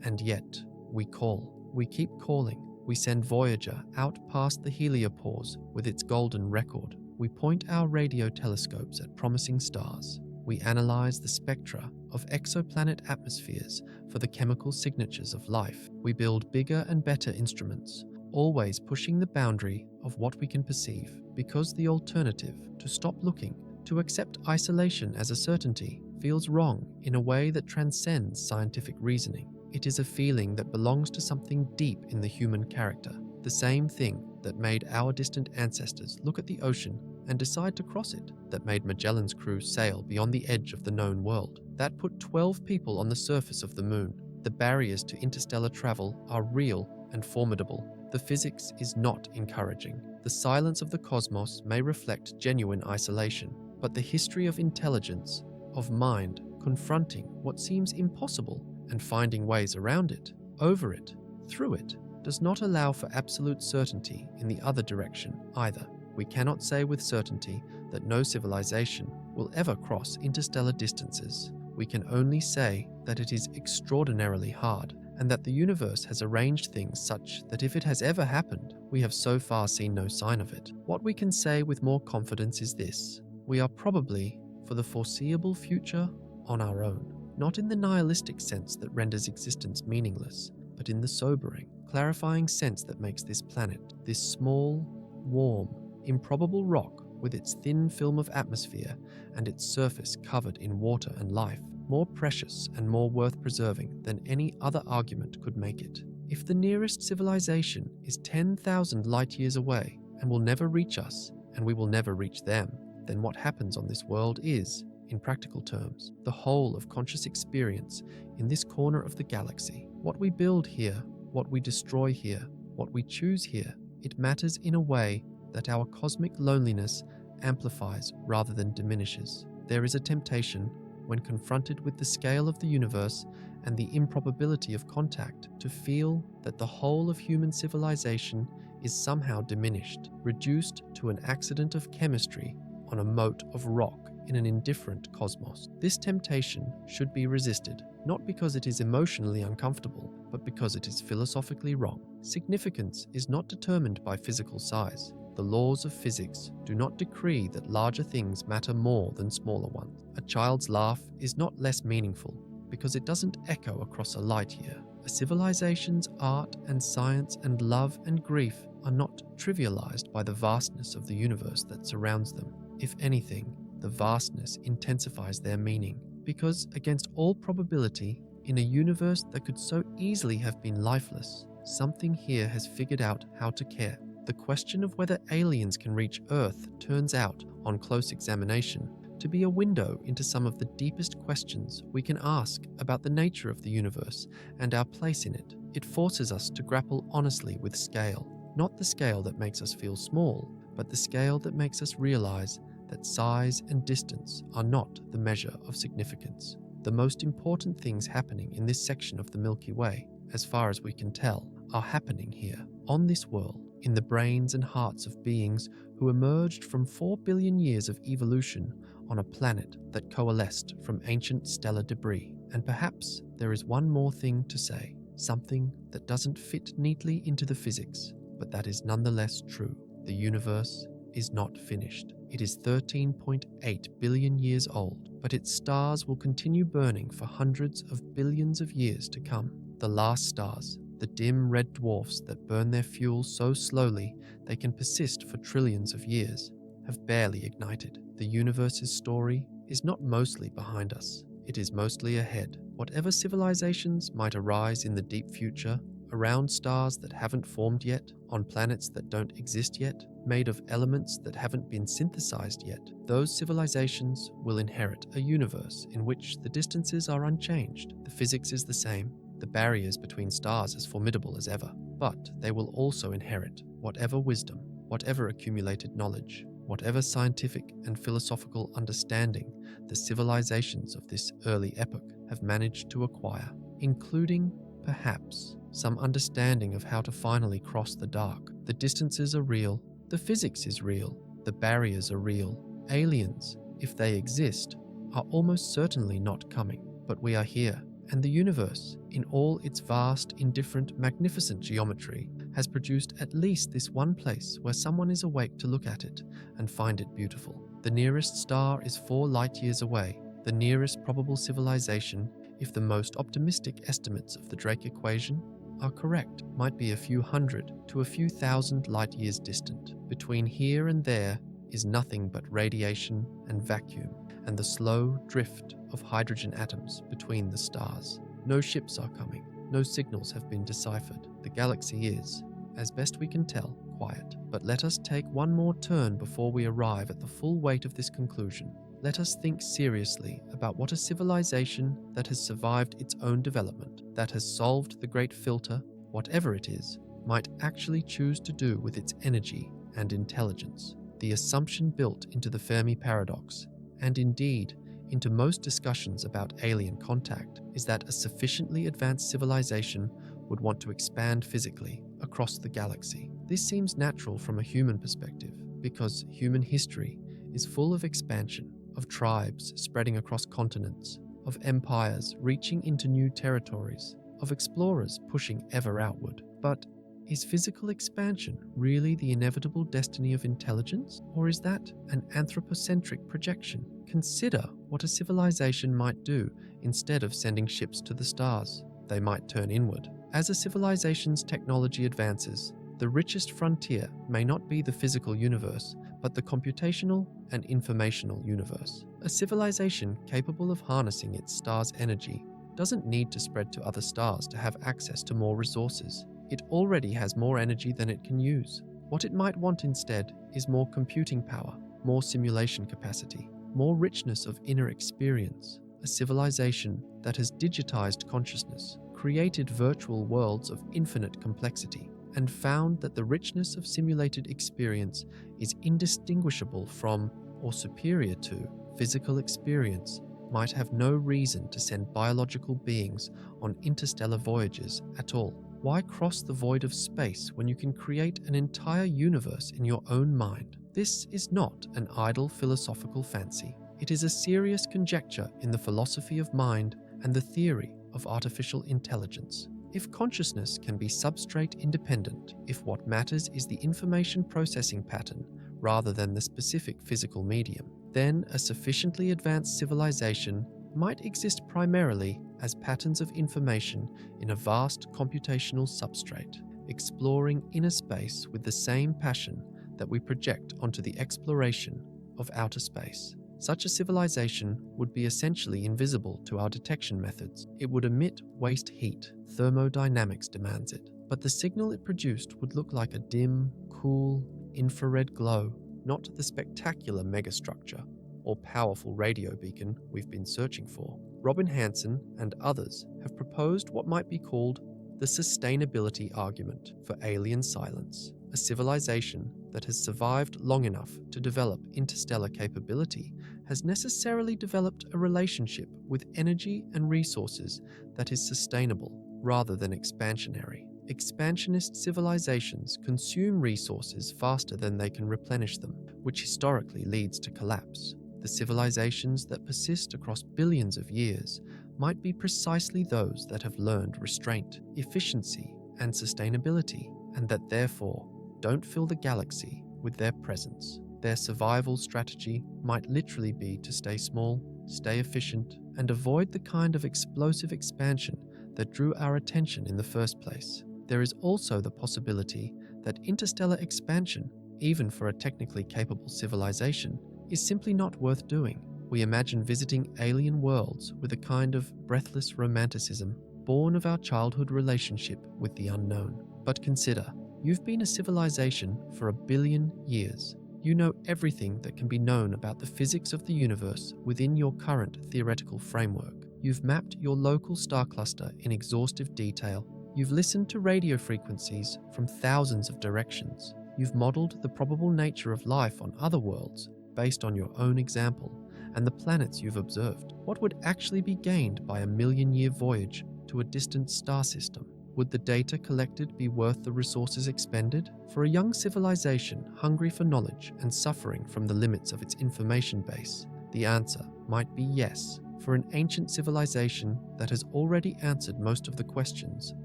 And yet, we call. We keep calling. We send Voyager out past the heliopause with its golden record. We point our radio telescopes at promising stars. We analyze the spectra of exoplanet atmospheres for the chemical signatures of life. We build bigger and better instruments, always pushing the boundary of what we can perceive, because the alternative, to stop looking, to accept isolation as a certainty, feels wrong in a way that transcends scientific reasoning. It is a feeling that belongs to something deep in the human character, the same thing that made our distant ancestors look at the ocean and decide to cross it, that made Magellan's crew sail beyond the edge of the known world, that put 12 people on the surface of the moon. The barriers to interstellar travel are real and formidable. The physics is not encouraging. The silence of the cosmos may reflect genuine isolation, but the history of intelligence, of mind, confronting what seems impossible and finding ways around it, over it, through it, does not allow for absolute certainty in the other direction either. We cannot say with certainty that no civilization will ever cross interstellar distances. We can only say that it is extraordinarily hard, and that the universe has arranged things such that if it has ever happened, we have so far seen no sign of it. What we can say with more confidence is this: we are probably, for the foreseeable future, on our own. Not in the nihilistic sense that renders existence meaningless, but in the sobering, clarifying sense that makes this planet, this small, warm, improbable rock with its thin film of atmosphere and its surface covered in water and life, more precious and more worth preserving than any other argument could make it. If the nearest civilization is 10,000 light years away and will never reach us, and we will never reach them, then what happens on this world is, in practical terms, the whole of conscious experience in this corner of the galaxy. What we build here, what we destroy here, what we choose here, it matters in a way that our cosmic loneliness amplifies rather than diminishes. There is a temptation, when confronted with the scale of the universe and the improbability of contact, to feel that the whole of human civilization is somehow diminished, reduced to an accident of chemistry on a mote of rock in an indifferent cosmos. This temptation should be resisted, not because it is emotionally uncomfortable, but because it is philosophically wrong. Significance is not determined by physical size. The laws of physics do not decree that larger things matter more than smaller ones. A child's laugh is not less meaningful because it doesn't echo across a light year. A civilization's art and science and love and grief are not trivialized by the vastness of the universe that surrounds them. If anything, the vastness intensifies their meaning, because against all probability, in a universe that could so easily have been lifeless, something here has figured out how to care. The question of whether aliens can reach Earth turns out, on close examination, to be a window into some of the deepest questions we can ask about the nature of the universe and our place in it. It forces us to grapple honestly with scale, not the scale that makes us feel small, but the scale that makes us realize that size and distance are not the measure of significance. The most important things happening in this section of the Milky Way, as far as we can tell, are happening here, on this world, in the brains and hearts of beings who emerged from 4 billion years of evolution on a planet that coalesced from ancient stellar debris. And perhaps there is one more thing to say, something that doesn't fit neatly into the physics, but that is nonetheless true. The universe is not finished. It is 13.8 billion years old, but its stars will continue burning for hundreds of billions of years to come. The last stars, the dim red dwarfs that burn their fuel so slowly they can persist for trillions of years, have barely ignited. The universe's story is not mostly behind us. It is mostly ahead. Whatever civilizations might arise in the deep future, around stars that haven't formed yet, on planets that don't exist yet, made of elements that haven't been synthesized yet, those civilizations will inherit a universe in which the distances are unchanged, the physics is the same, the barriers between stars as formidable as ever. But they will also inherit whatever wisdom, whatever accumulated knowledge, whatever scientific and philosophical understanding the civilizations of this early epoch have managed to acquire, including, perhaps, some understanding of how to finally cross the dark. The distances are real, the physics is real, the barriers are real. Aliens, if they exist, are almost certainly not coming, but we are here, and the universe, in all its vast, indifferent, magnificent geometry, has produced at least this one place where someone is awake to look at it and find it beautiful. The nearest star is 4 light-years away. The nearest probable civilization, if the most optimistic estimates of the Drake equation are correct, might be a few hundred to a few thousand light-years distant. Between here and there is nothing but radiation and vacuum, and the slow drift of hydrogen atoms between the stars. No ships are coming, no signals have been deciphered. The galaxy is, as best we can tell, quiet. But let us take one more turn before we arrive at the full weight of this conclusion. Let us think seriously about what a civilization that has survived its own development, that has solved the great filter, whatever it is, might actually choose to do with its energy and intelligence. The assumption built into the Fermi Paradox, and indeed into most discussions about alien contact, is that a sufficiently advanced civilization would want to expand physically across the galaxy. This seems natural from a human perspective, because human history is full of expansion, of tribes spreading across continents, of empires reaching into new territories, of explorers pushing ever outward. But is physical expansion really the inevitable destiny of intelligence, or is that an anthropocentric projection? Consider what a civilization might do instead of sending ships to the stars. They might turn inward. As a civilization's technology advances, the richest frontier may not be the physical universe, but the computational and informational universe. A civilization capable of harnessing its star's energy doesn't need to spread to other stars to have access to more resources. It already has more energy than it can use. What it might want instead is more computing power, more simulation capacity, more richness of inner experience. A civilization that has digitized consciousness, created virtual worlds of infinite complexity, and found that the richness of simulated experience is indistinguishable from, or superior to, physical experience, might have no reason to send biological beings on interstellar voyages at all. Why cross the void of space when you can create an entire universe in your own mind? This is not an idle philosophical fancy. It is a serious conjecture in the philosophy of mind and the theory of artificial intelligence. If consciousness can be substrate independent, if what matters is the information processing pattern rather than the specific physical medium, then a sufficiently advanced civilization might exist primarily as patterns of information in a vast computational substrate, exploring inner space with the same passion that we project onto the exploration of outer space. Such a civilization would be essentially invisible to our detection methods. It would emit waste heat. Thermodynamics demands it. But the signal it produced would look like a dim, cool, infrared glow, not the spectacular megastructure or powerful radio beacon we've been searching for. Robin Hanson and others have proposed what might be called the sustainability argument for alien silence. A civilization that has survived long enough to develop interstellar capability has necessarily developed a relationship with energy and resources that is sustainable rather than expansionary. Expansionist civilizations consume resources faster than they can replenish them, which historically leads to collapse. The civilizations that persist across billions of years might be precisely those that have learned restraint, efficiency, and sustainability, and that therefore don't fill the galaxy with their presence. Their survival strategy might literally be to stay small, stay efficient, and avoid the kind of explosive expansion that drew our attention in the first place. There is also the possibility that interstellar expansion, even for a technically capable civilization, is simply not worth doing. We imagine visiting alien worlds with a kind of breathless romanticism, born of our childhood relationship with the unknown. But consider, you've been a civilization for 1 billion years. You know everything that can be known about the physics of the universe within your current theoretical framework. You've mapped your local star cluster in exhaustive detail. You've listened to radio frequencies from thousands of directions. You've modeled the probable nature of life on other worlds based on your own example and the planets you've observed. What would actually be gained by a 1,000,000-year voyage to a distant star system? Would the data collected be worth the resources expended? For a young civilization hungry for knowledge and suffering from the limits of its information base, the answer might be yes. For an ancient civilization that has already answered most of the questions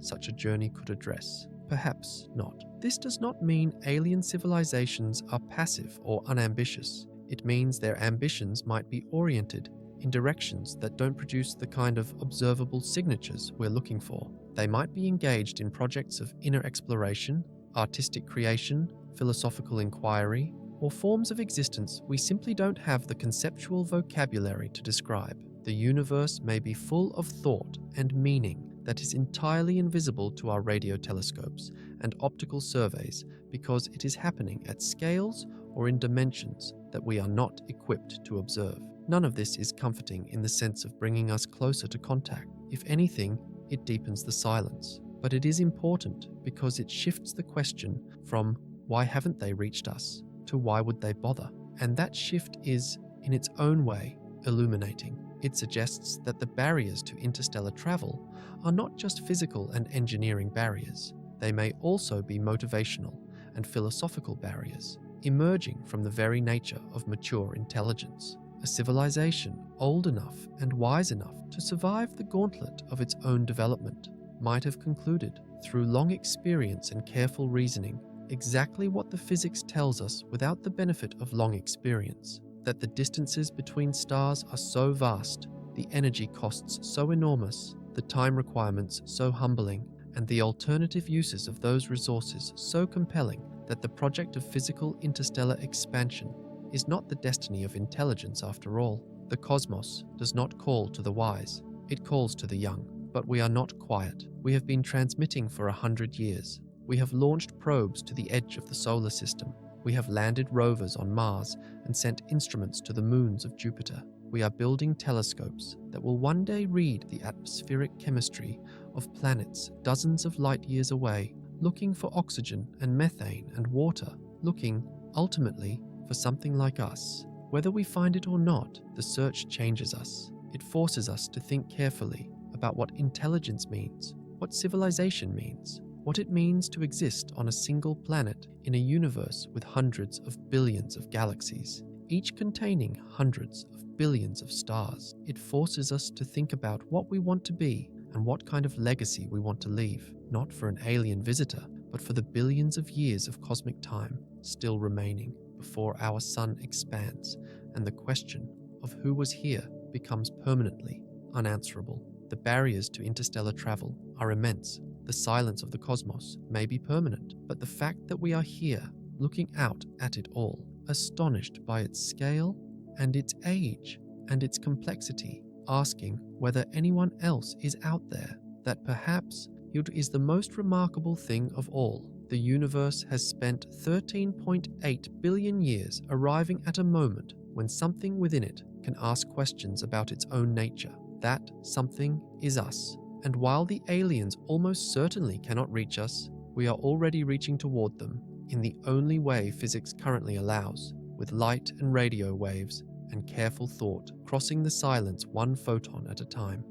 such a journey could address, perhaps not. This does not mean alien civilizations are passive or unambitious. It means their ambitions might be oriented in directions that don't produce the kind of observable signatures we're looking for. They might be engaged in projects of inner exploration, artistic creation, philosophical inquiry, or forms of existence we simply don't have the conceptual vocabulary to describe. The universe may be full of thought and meaning that is entirely invisible to our radio telescopes and optical surveys because it is happening at scales or in dimensions that we are not equipped to observe. None of this is comforting in the sense of bringing us closer to contact. If anything, it deepens the silence. But it is important because it shifts the question from why haven't they reached us to why would they bother? And that shift is, in its own way, illuminating. It suggests that the barriers to interstellar travel are not just physical and engineering barriers. They may also be motivational and philosophical barriers, emerging from the very nature of mature intelligence. A civilization old enough and wise enough to survive the gauntlet of its own development might have concluded, through long experience and careful reasoning, exactly what the physics tells us without the benefit of long experience, that the distances between stars are so vast, the energy costs so enormous, the time requirements so humbling, and the alternative uses of those resources so compelling that the project of physical interstellar expansion is not the destiny of intelligence after all. The cosmos does not call to the wise, it calls to the young. But we are not quiet. We have been transmitting for 100 years. We have launched probes to the edge of the solar system. We have landed rovers on Mars and sent instruments to the moons of Jupiter. We are building telescopes that will one day read the atmospheric chemistry of planets dozens of light years away, looking for oxygen and methane and water, looking, ultimately, for something like us. Whether we find it or not, the search changes us. It forces us to think carefully about what intelligence means, what civilization means, what it means to exist on a single planet in a universe with hundreds of billions of galaxies, each containing hundreds of billions of stars. It forces us to think about what we want to be and what kind of legacy we want to leave, not for an alien visitor, but for the billions of years of cosmic time still remaining before our sun expands and the question of who was here becomes permanently unanswerable. The barriers to interstellar travel are immense. The silence of the cosmos may be permanent, but the fact that we are here, looking out at it all, astonished by its scale and its age and its complexity, asking whether anyone else is out there, that perhaps it is the most remarkable thing of all. The universe has spent 13.8 billion years arriving at a moment when something within it can ask questions about its own nature. That something is us. And while the aliens almost certainly cannot reach us, we are already reaching toward them in the only way physics currently allows, with light and radio waves and careful thought, crossing the silence one photon at a time.